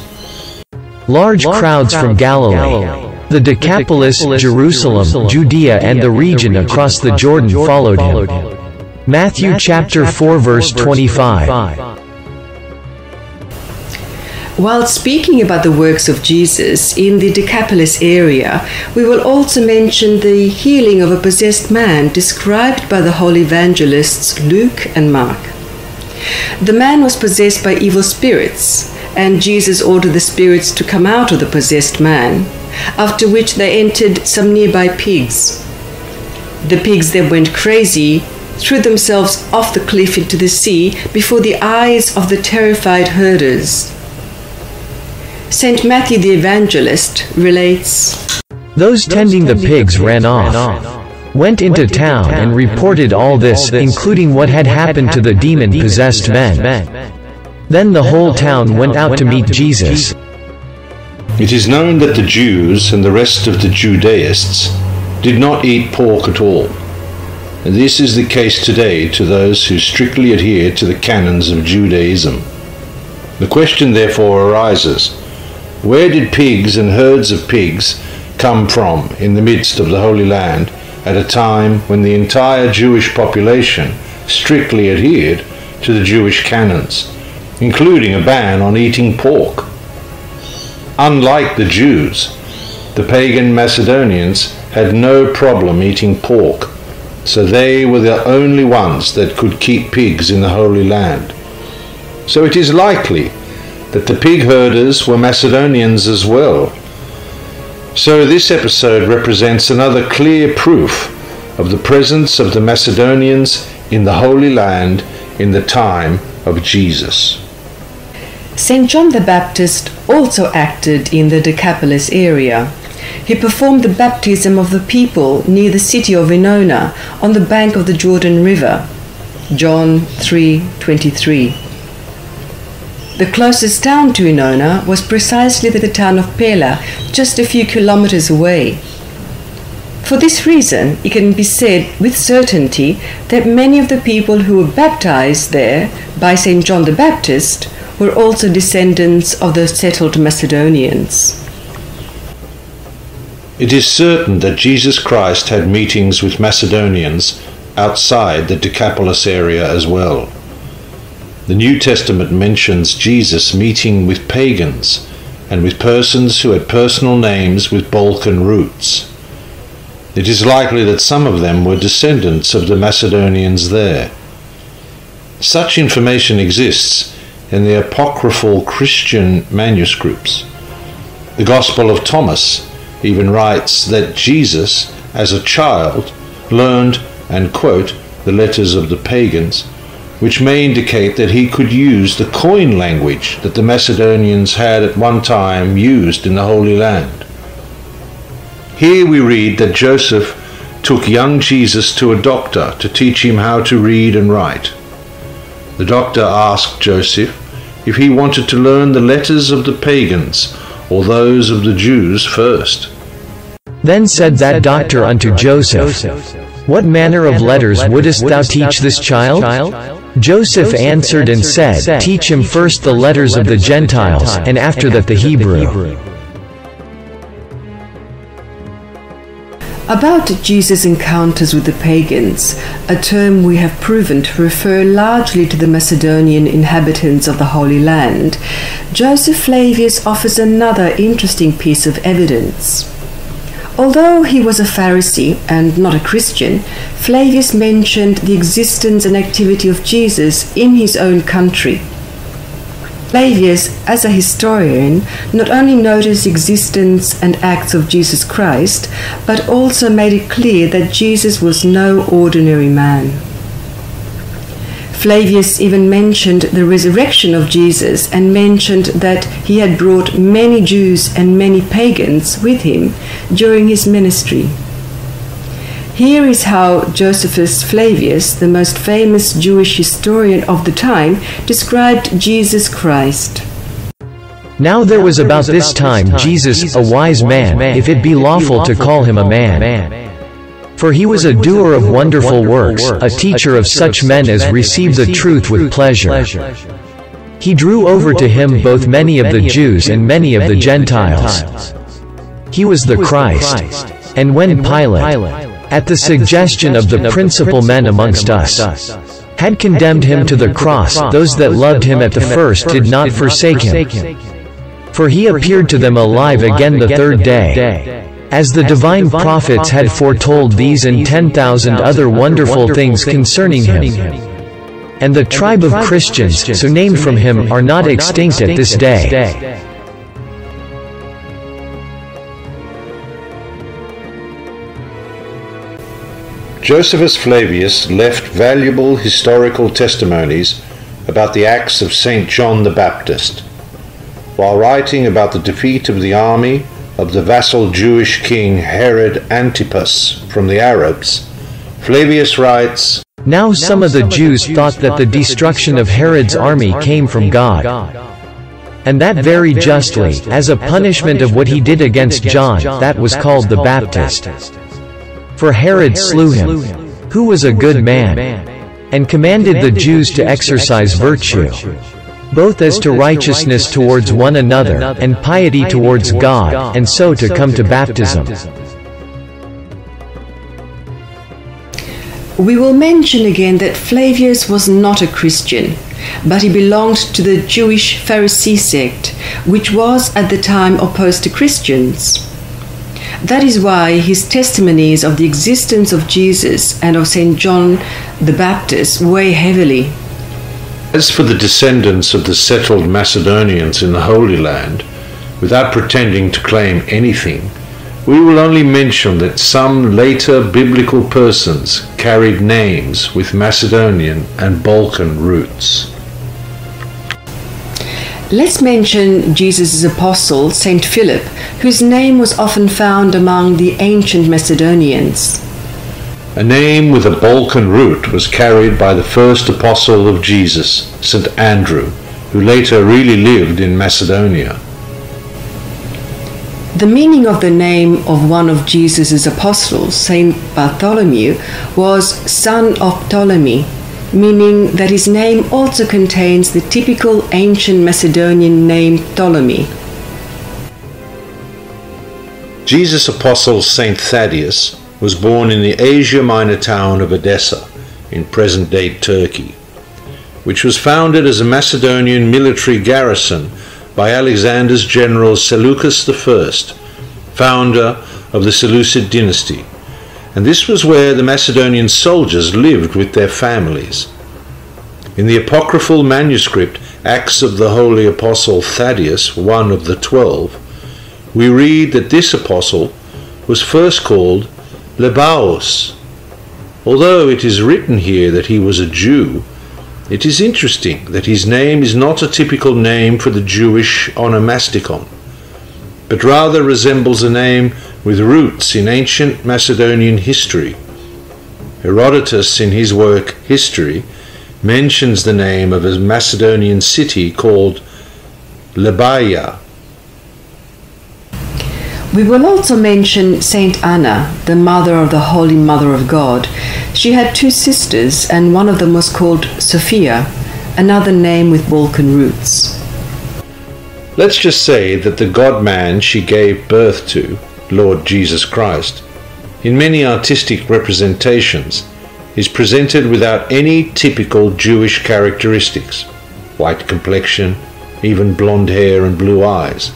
Large crowds from Galilee, the Decapolis, Jerusalem, Judea, and the region across the Jordan followed him. Matthew chapter 4 verse 25. While speaking about the works of Jesus in the Decapolis area, we will also mention the healing of a possessed man described by the holy evangelists Luke and Mark. The man was possessed by evil spirits, and Jesus ordered the spirits to come out of the possessed man, after which they entered some nearby pigs. The pigs then went crazy, threw themselves off the cliff into the sea before the eyes of the terrified herders. St. Matthew the Evangelist relates, "Those tending the pigs ran off, went into town and reported all this, including what had happened to the demon-possessed men. Then the whole town went out to meet Jesus." It is known that the Jews and the rest of the Judaists did not eat pork at all. And this is the case today to those who strictly adhere to the canons of Judaism. The question therefore arises, where did pigs and herds of pigs come from in the midst of the Holy Land at a time when the entire Jewish population strictly adhered to the Jewish canons, including a ban on eating pork? Unlike the Jews, the pagan Macedonians had no problem eating pork, so they were the only ones that could keep pigs in the Holy Land. So it is likely that the pig herders were Macedonians as well. So this episode represents another clear proof of the presence of the Macedonians in the Holy Land in the time of Jesus. St. John the Baptist also acted in the Decapolis area. He performed the baptism of the people near the city of Venona on the bank of the Jordan River. John 3:23. The closest town to Venona was precisely the town of Pella, just a few kilometers away. For this reason, it can be said with certainty that many of the people who were baptized there by St. John the Baptist were also descendants of the settled Macedonians. It is certain that Jesus Christ had meetings with Macedonians outside the Decapolis area as well. The New Testament mentions Jesus meeting with pagans and with persons who had personal names with Balkan roots. It is likely that some of them were descendants of the Macedonians there. Such information exists in the apocryphal Christian manuscripts. The Gospel of Thomas even writes that Jesus, as a child, learned and quote the letters of the pagans, which may indicate that he could use the coin language that the Macedonians had at one time used in the Holy Land. Here we read that Joseph took young Jesus to a doctor to teach him how to read and write. The doctor asked Joseph if he wanted to learn the letters of the pagans or those of the Jews first. Then said that doctor unto Joseph, What manner of letters wouldest thou teach this child? Joseph answered and said, Teach him first the letters of the Gentiles, and after that the Hebrew. About Jesus' encounters with the pagans, a term we have proven to refer largely to the Macedonian inhabitants of the Holy Land, Josephus Flavius offers another interesting piece of evidence. Although he was a Pharisee and not a Christian, Flavius mentioned the existence and activity of Jesus in his own country. Flavius, as a historian, not only noticed the existence and acts of Jesus Christ, but also made it clear that Jesus was no ordinary man. Flavius even mentioned the resurrection of Jesus and mentioned that he had brought many Jews and many pagans with him during his ministry. Here is how Josephus Flavius, the most famous Jewish historian of the time, described Jesus Christ. Now there was about this time Jesus, a wise man, if it be lawful to call him a man. For he was a doer of wonderful works, a teacher of such men as receive the truth with pleasure. He drew over to him both many of the Jews and many of the Gentiles. He was the Christ. And when Pilate, at the suggestion of the principal men amongst us, had condemned him to the cross, those that loved him at the first did not forsake him. For he appeared to them alive again the third day, as the divine prophets had foretold these and 10,000 other wonderful things concerning him. And the tribe of Christians, so named from him, are not extinct at this day. Josephus Flavius left valuable historical testimonies about the acts of St. John the Baptist. While writing about the defeat of the army of the vassal Jewish king Herod Antipas from the Arabs, Flavius writes, "Now some of the Jews thought that the destruction of Herod's army came from God, and that very justly, as a punishment of what he did against John, that was called the Baptist. For Herod slew him, who was a good man, and commanded the Jews to exercise virtue, both as to righteousness towards one another, and piety towards God, and so to come to baptism." We will mention again that Flavius was not a Christian, but he belonged to the Jewish Pharisee sect, which was at the time opposed to Christians. That is why his testimonies of the existence of Jesus and of St. John the Baptist weigh heavily. As for the descendants of the settled Macedonians in the Holy Land, without pretending to claim anything, we will only mention that some later biblical persons carried names with Macedonian and Balkan roots. Let's mention Jesus' apostle, St. Philip, whose name was often found among the ancient Macedonians. A name with a Balkan root was carried by the first apostle of Jesus, St. Andrew, who later really lived in Macedonia. The meaning of the name of one of Jesus' apostles, St. Bartholomew, was son of Ptolemy, meaning that his name also contains the typical ancient Macedonian name Ptolemy. Jesus' apostle St. Thaddeus was born in the Asia Minor town of Edessa, in present-day Turkey, which was founded as a Macedonian military garrison by Alexander's general Seleucus I, founder of the Seleucid dynasty, and this was where the Macedonian soldiers lived with their families. In the apocryphal manuscript Acts of the Holy Apostle Thaddeus, one of the 12, we read that this apostle was first called Lebaos. Although it is written here that he was a Jew, it is interesting that his name is not a typical name for the Jewish onomasticon, but rather resembles a name with roots in ancient Macedonian history. Herodotus, in his work History, mentions the name of a Macedonian city called Lebaia. We will also mention Saint Anna, the mother of the Holy Mother of God. She had two sisters, and one of them was called Sophia, another name with Balkan roots. Let's just say that the God-man she gave birth to, Lord Jesus Christ, in many artistic representations, is presented without any typical Jewish characteristics, white complexion, even blonde hair and blue eyes.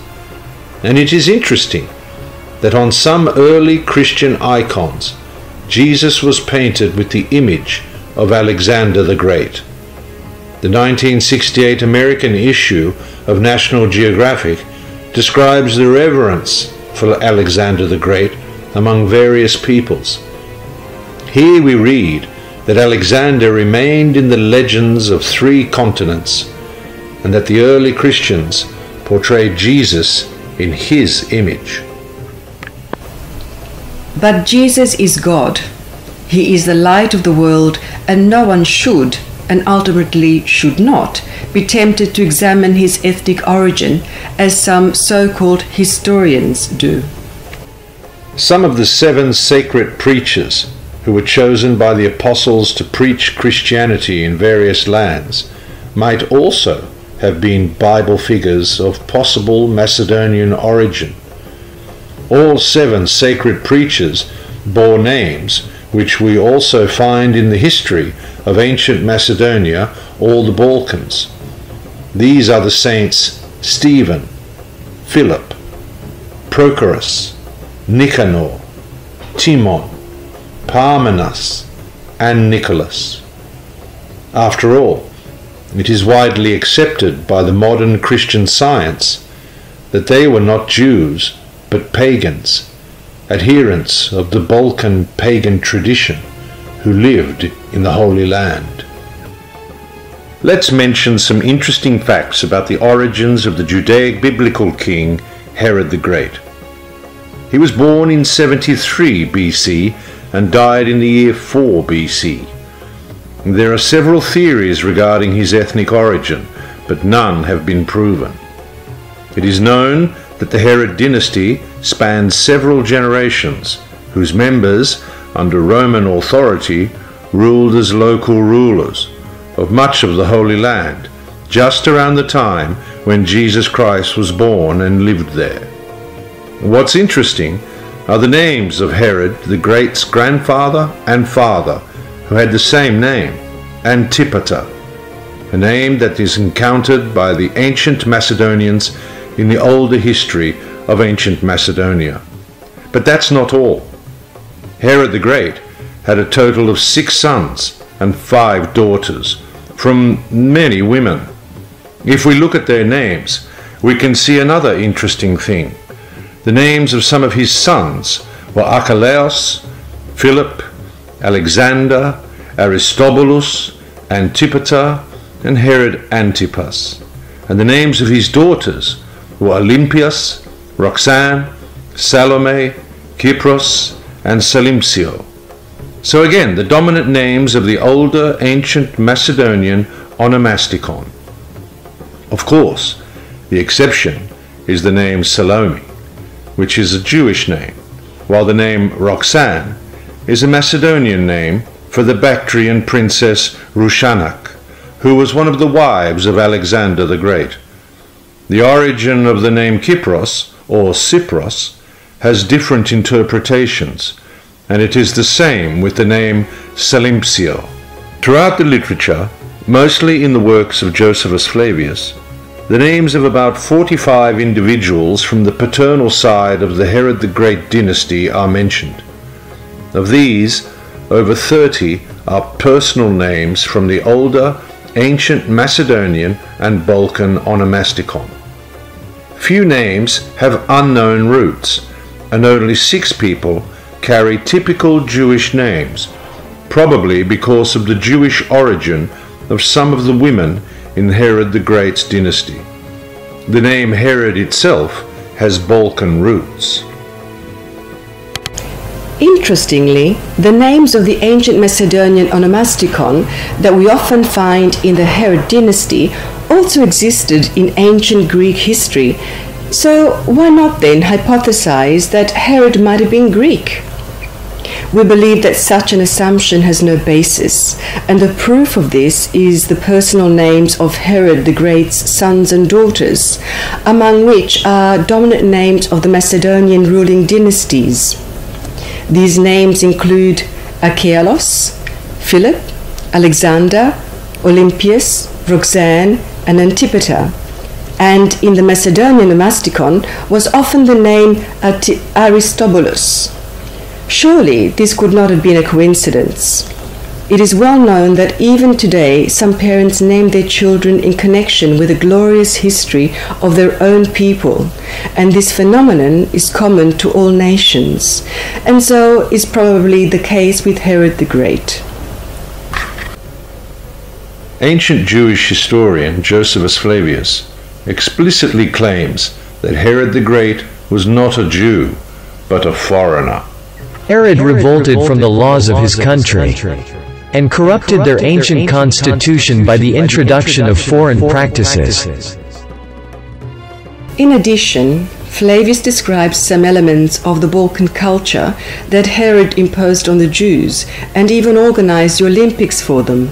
And it is interesting that on some early Christian icons, Jesus was painted with the image of Alexander the Great. The 1968 American issue of National Geographic describes the reverence for Alexander the Great among various peoples. Here we read that Alexander remained in the legends of 3 continents, and that the early Christians portrayed Jesus in his image. But Jesus is God. He is the light of the world, and no one should, and ultimately should not, be tempted to examine his ethnic origin, as some so-called historians do. Some of the 7 sacred preachers who were chosen by the apostles to preach Christianity in various lands might also have been Bible figures of possible Macedonian origin. All 7 sacred preachers bore names which we also find in the history of ancient Macedonia or the Balkans. These are the saints Stephen, Philip, Prochorus, Nicanor, Timon, Parmenas, and Nicholas. After all, it is widely accepted by the modern Christian science that they were not Jews but pagans, adherents of the Balkan pagan tradition, who lived in the Holy Land. Let's mention some interesting facts about the origins of the Judaic biblical king Herod the Great. He was born in 73 BC and died in the year 4 BC. There are several theories regarding his ethnic origin, but none have been proven. It is known that the Herod dynasty spanned several generations, whose members, under Roman authority, ruled as local rulers of much of the Holy Land, just around the time when Jesus Christ was born and lived there. What's interesting are the names of Herod the Great's grandfather and father, who had the same name, Antipater, a name that is encountered by the ancient Macedonians in the older history of ancient Macedonia. But that's not all. Herod the Great had a total of 6 sons and 5 daughters from many women. If we look at their names, we can see another interesting thing. The names of some of his sons were Archelaus, Philip, Alexander, Aristobulus, Antipater, and Herod Antipas. And the names of his daughters were Olympias, Roxanne, Salome, Kypros, and Salimpsio. So again, the dominant names of the older ancient Macedonian onomasticon. Of course, the exception is the name Salome, which is a Jewish name, while the name Roxanne is a Macedonian name for the Bactrian princess Rushanak, who was one of the wives of Alexander the Great. The origin of the name Kypros, or Cypros, has different interpretations, and it is the same with the name Salimpsio. Throughout the literature, mostly in the works of Josephus Flavius, the names of about 45 individuals from the paternal side of the Herod the Great dynasty are mentioned. Of these, over 30 are personal names from the older ancient Macedonian and Balkan onomasticon. Few names have unknown roots, and only 6 people carry typical Jewish names, probably because of the Jewish origin of some of the women in Herod the Great's dynasty. The name Herod itself has Balkan roots. Interestingly, the names of the ancient Macedonian onomasticon that we often find in the Herod dynasty also existed in ancient Greek history, so why not then hypothesize that Herod might have been Greek? We believe that such an assumption has no basis, and the proof of this is the personal names of Herod the Great's sons and daughters, among which are dominant names of the Macedonian ruling dynasties. These names include Archelaus, Philip, Alexander, Olympias, Roxanne, and Antipater. and in the Macedonian omasticon was often the name Aristobulus. Surely this could not have been a coincidence. It is well known that even today some parents name their children in connection with the glorious history of their own people, and this phenomenon is common to all nations, and so is probably the case with Herod the Great. Ancient Jewish historian Josephus Flavius explicitly claims that Herod the Great was not a Jew, but a foreigner. Herod revolted from the laws of his country and corrupted their ancient constitution by the introduction of foreign practices. In addition, Flavius describes some elements of the Balkan culture that Herod imposed on the Jews and even organized the Olympics for them.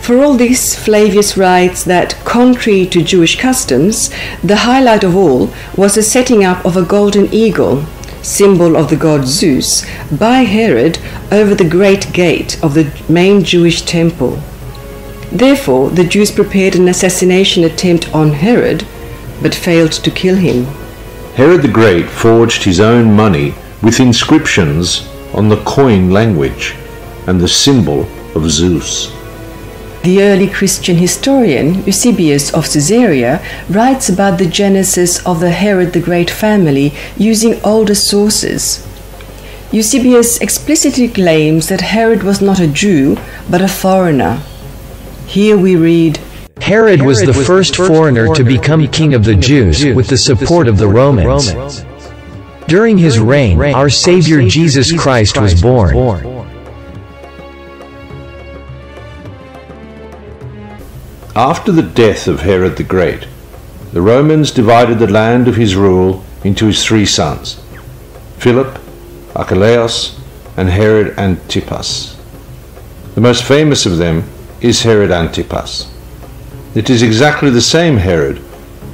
For all this, Flavius writes that, contrary to Jewish customs, the highlight of all was the setting up of a golden eagle, symbol of the god Zeus, by Herod over the great gate of the main Jewish temple. Therefore, the Jews prepared an assassination attempt on Herod, but failed to kill him. Herod the Great forged his own money with inscriptions on the Koine language and the symbol of Zeus. The early Christian historian Eusebius of Caesarea writes about the genesis of the Herod the Great family using older sources. Eusebius explicitly claims that Herod was not a Jew, but a foreigner. Here we read, Herod was the first foreigner to become king of the Jews with the support of the Romans. During his reign, our Savior Jesus Christ was born. After the death of Herod the Great, the Romans divided the land of his rule into his three sons, Philip, Archelaus, and Herod Antipas. The most famous of them is Herod Antipas. It is exactly the same Herod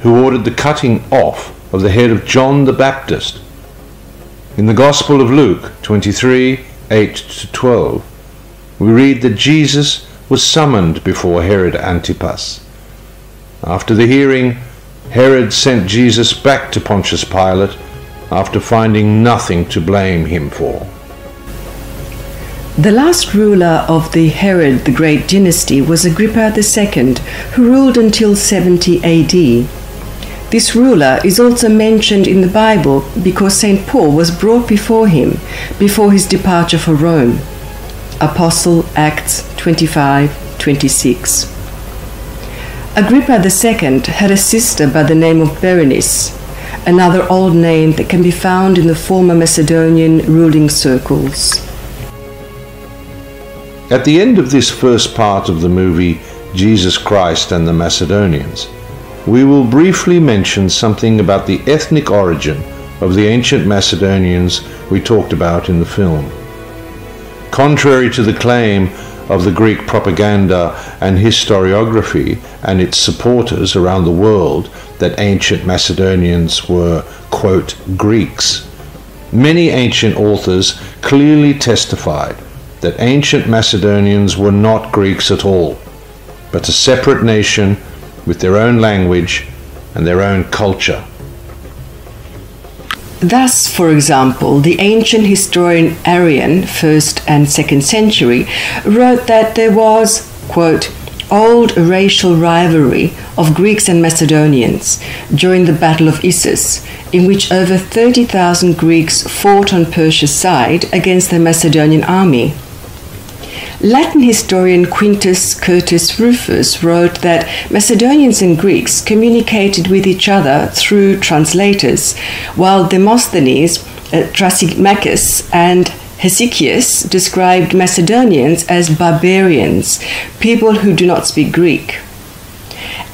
who ordered the cutting off of the head of John the Baptist. In the Gospel of Luke 23, 8-12, we read that Jesus was summoned before Herod Antipas. After the hearing, Herod sent Jesus back to Pontius Pilate after finding nothing to blame him for. The last ruler of the Herod the Great dynasty was Agrippa II, who ruled until 70 AD. This ruler is also mentioned in the Bible because St. Paul was brought before him before his departure for Rome. Apostle Acts 25:26. Agrippa II had a sister by the name of Berenice, another old name that can be found in the former Macedonian ruling circles. At the end of this first part of the movie Jesus Christ and the Macedonians, we will briefly mention something about the ethnic origin of the ancient Macedonians we talked about in the film. Contrary to the claim of the Greek propaganda and historiography and its supporters around the world that ancient Macedonians were, quote, Greeks, many ancient authors clearly testified that ancient Macedonians were not Greeks at all, but a separate nation with their own language and their own culture. Thus, for example, the ancient historian Arrian, 1st and 2nd century, wrote that there was, quote, old racial rivalry of Greeks and Macedonians during the Battle of Issus, in which over 30,000 Greeks fought on Persia's side against the Macedonian army. Latin historian Quintus Curtius Rufus wrote that Macedonians and Greeks communicated with each other through translators, while Demosthenes, Thrasymachus, and Hesychius described Macedonians as barbarians, people who do not speak Greek.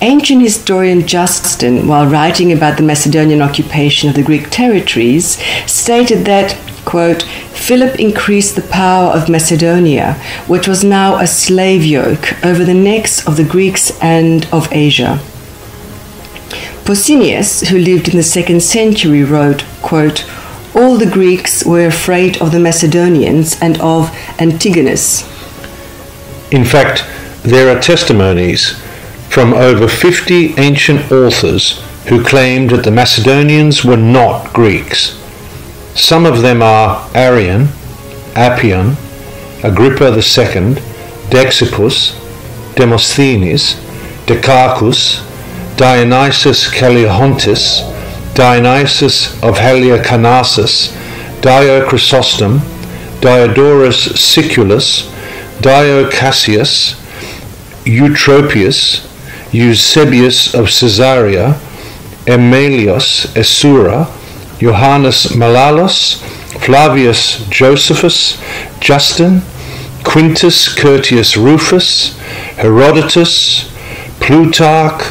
Ancient historian Justin, while writing about the Macedonian occupation of the Greek territories, stated that, quote, Philip increased the power of Macedonia, which was now a slave yoke over the necks of the Greeks and of Asia. Pausanias, who lived in the 2nd century, wrote, quote, all the Greeks were afraid of the Macedonians and of Antigonus. In fact, there are testimonies from over 50 ancient authors who claimed that the Macedonians were not Greeks. Some of them are Arrian, Appian, Agrippa II, Dexippus, Demosthenes, Dicarchus, Dionysius Chaliontis, Dionysius of Halicarnassus, Dio Chrysostom, Diodorus Siculus, Dio Cassius, Eutropius, Eusebius of Caesarea, Emelius Esura, Johannes Malalos, Flavius Josephus, Justin, Quintus Curtius Rufus, Herodotus, Plutarch,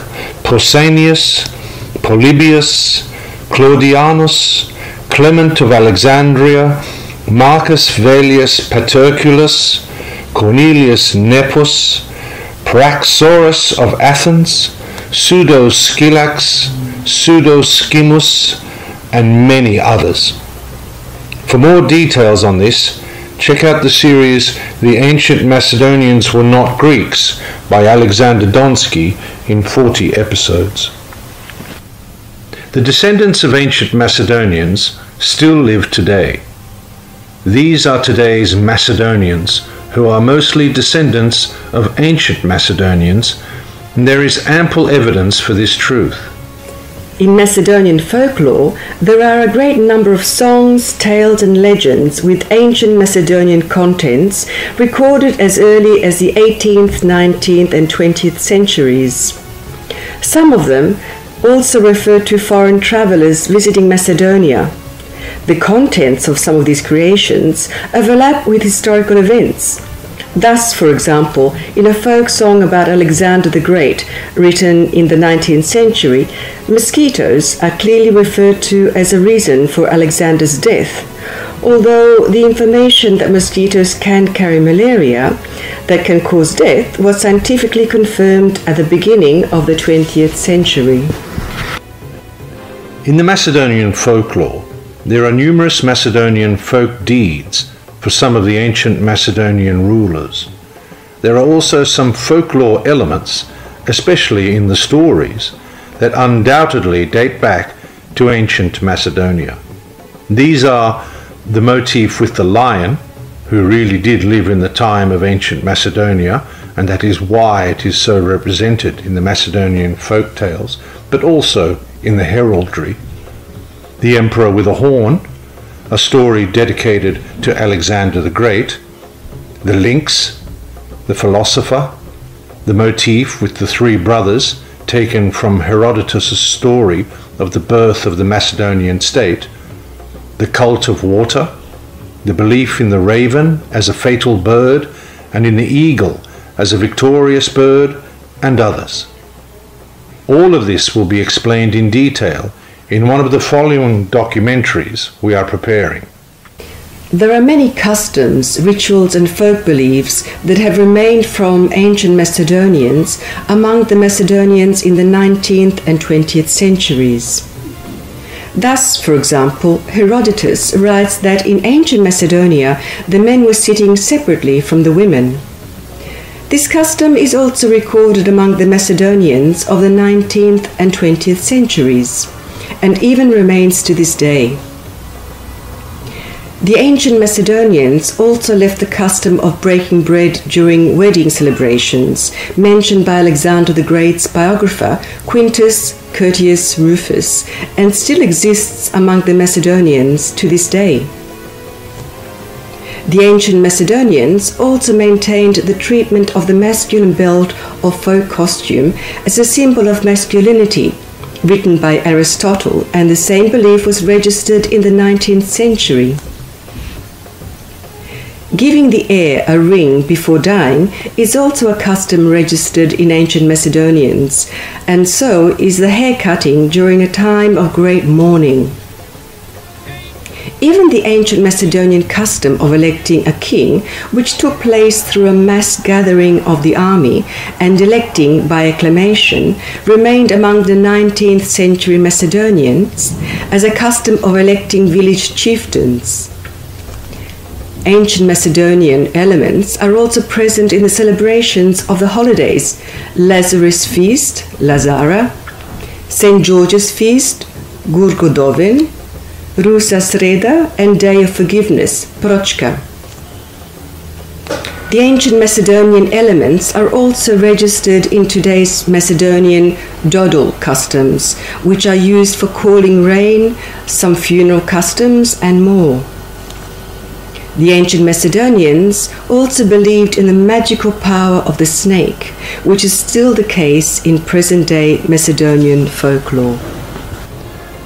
Pausanias, Polybius, Claudianus, Clement of Alexandria, Marcus Velius Paterculus, Cornelius Nepos, Praxorus of Athens, Pseudo-Scylax, Pseudo-Schimus, and many others. For more details on this, check out the series The Ancient Macedonians Were Not Greeks by Aleksandar Donski in 40 episodes. The descendants of ancient Macedonians still live today. These are today's Macedonians, who are mostly descendants of ancient Macedonians, and there is ample evidence for this truth. In Macedonian folklore, there are a great number of songs, tales and legends with ancient Macedonian contents recorded as early as the 18th, 19th and 20th centuries. Some of them also refer to foreign travellers visiting Macedonia. The contents of some of these creations overlap with historical events. Thus, for example, in a folk song about Alexander the Great, written in the 19th century, mosquitoes are clearly referred to as a reason for Alexander's death, although the information that mosquitoes can carry malaria that can cause death was scientifically confirmed at the beginning of the 20th century. In the Macedonian folklore, there are numerous Macedonian folk deeds for some of the ancient Macedonian rulers. There are also some folklore elements, especially in the stories, that undoubtedly date back to ancient Macedonia. These are the motif with the lion, who really did live in the time of ancient Macedonia, and that is why it is so represented in the Macedonian folk tales, but also in the heraldry. The emperor with a horn, a story dedicated to Alexander the Great, the lynx, the philosopher, the motif with the three brothers taken from Herodotus' story of the birth of the Macedonian state, the cult of water, the belief in the raven as a fatal bird and in the eagle as a victorious bird, and others. All of this will be explained in detail in one of the following documentaries we are preparing. There are many customs, rituals and folk beliefs that have remained from ancient Macedonians among the Macedonians in the 19th and 20th centuries. Thus, for example, Herodotus writes that in ancient Macedonia the men were sitting separately from the women. This custom is also recorded among the Macedonians of the 19th and 20th centuries, and even remains to this day. The ancient Macedonians also left the custom of breaking bread during wedding celebrations, mentioned by Alexander the Great's biographer Quintus Curtius Rufus, and still exists among the Macedonians to this day. The ancient Macedonians also maintained the treatment of the masculine belt or folk costume as a symbol of masculinity, written by Aristotle, and the same belief was registered in the 19th century. Giving the heir a ring before dying is also a custom registered in ancient Macedonians, and so is the hair cutting during a time of great mourning. Even the ancient Macedonian custom of electing a king, which took place through a mass gathering of the army and electing by acclamation, remained among the 19th century Macedonians as a custom of electing village chieftains. ancient Macedonian elements are also present in the celebrations of the holidays: Lazarus Feast, Lazara, St. George's Feast, Gurgodovin, Rusa Sreda, and Day of Forgiveness, Prochka. The ancient Macedonian elements are also registered in today's Macedonian dodol customs, which are used for calling rain, some funeral customs, and more. The ancient Macedonians also believed in the magical power of the snake, which is still the case in present-day Macedonian folklore.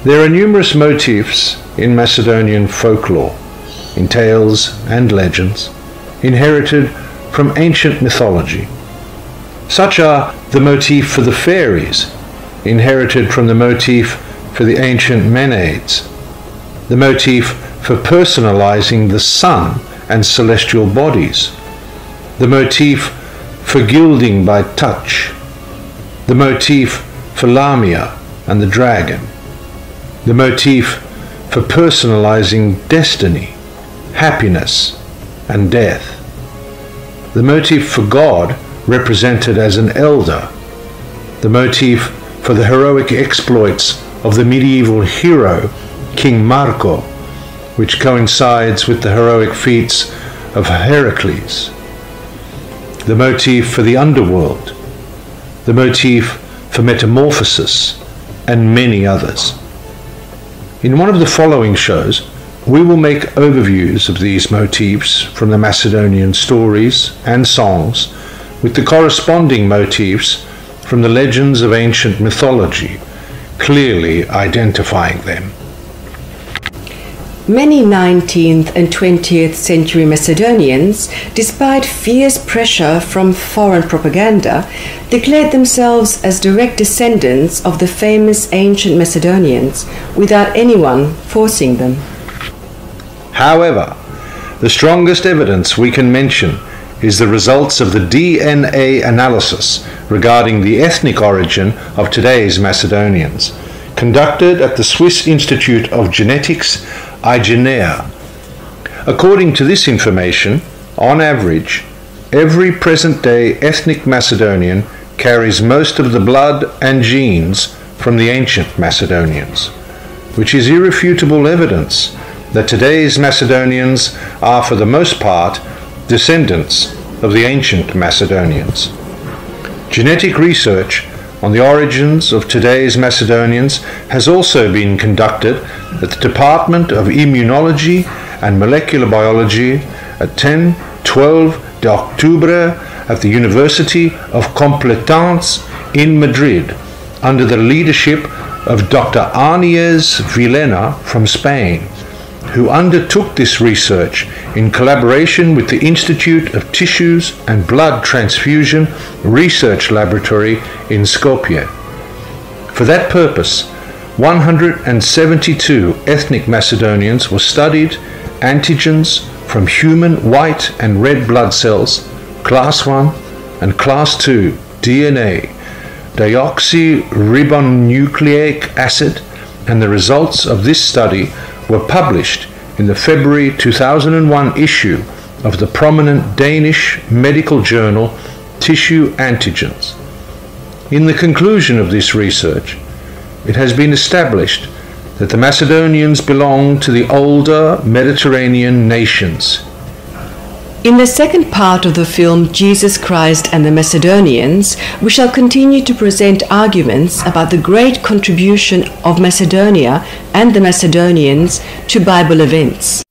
There are numerous motifs in Macedonian folklore, in tales and legends, inherited from ancient mythology. Such are the motif for the fairies, inherited from the motif for the ancient Menades, the motif for personalizing the sun and celestial bodies, the motif for gilding by touch, the motif for Lamia and the dragon, the motif for personalizing destiny, happiness, and death, the motif for God represented as an elder, the motif for the heroic exploits of the medieval hero King Marco, which coincides with the heroic feats of Heracles, the motif for the underworld, the motif for metamorphosis, and many others. In one of the following shows, we will make overviews of these motifs from the Macedonian stories and songs, with the corresponding motifs from the legends of ancient mythology, clearly identifying them. Many 19th and 20th century Macedonians, despite fierce pressure from foreign propaganda, declared themselves as direct descendants of the famous ancient Macedonians without anyone forcing them. However, the strongest evidence we can mention is the results of the DNA analysis regarding the ethnic origin of today's Macedonians, conducted at the Swiss Institute of Genetics, IGENEA. According to this information, on average, every present-day ethnic Macedonian carries most of the blood and genes from the ancient Macedonians, which is irrefutable evidence that today's Macedonians are for the most part descendants of the ancient Macedonians. Genetic research on the origins of today's Macedonians has also been conducted at the Department of Immunology and Molecular Biology at 10-12 de Octubre at the University of Complutense in Madrid, under the leadership of Dr. Armies Villena from Spain, who undertook this research in collaboration with the Institute of Tissues and Blood Transfusion Research Laboratory in Skopje. For that purpose, 172 ethnic Macedonians were studied, antigens from human white and red blood cells, class 1 and class 2 DNA, deoxyribonucleic acid, and the results of this study were published in the February 2001 issue of the prominent Danish medical journal Tissue Antigens. In the conclusion of this research, it has been established that the Macedonians belong to the older Mediterranean nations. In the second part of the film Jesus Christ and the Macedonians, we shall continue to present arguments about the great contribution of Macedonia and the Macedonians to Bible events.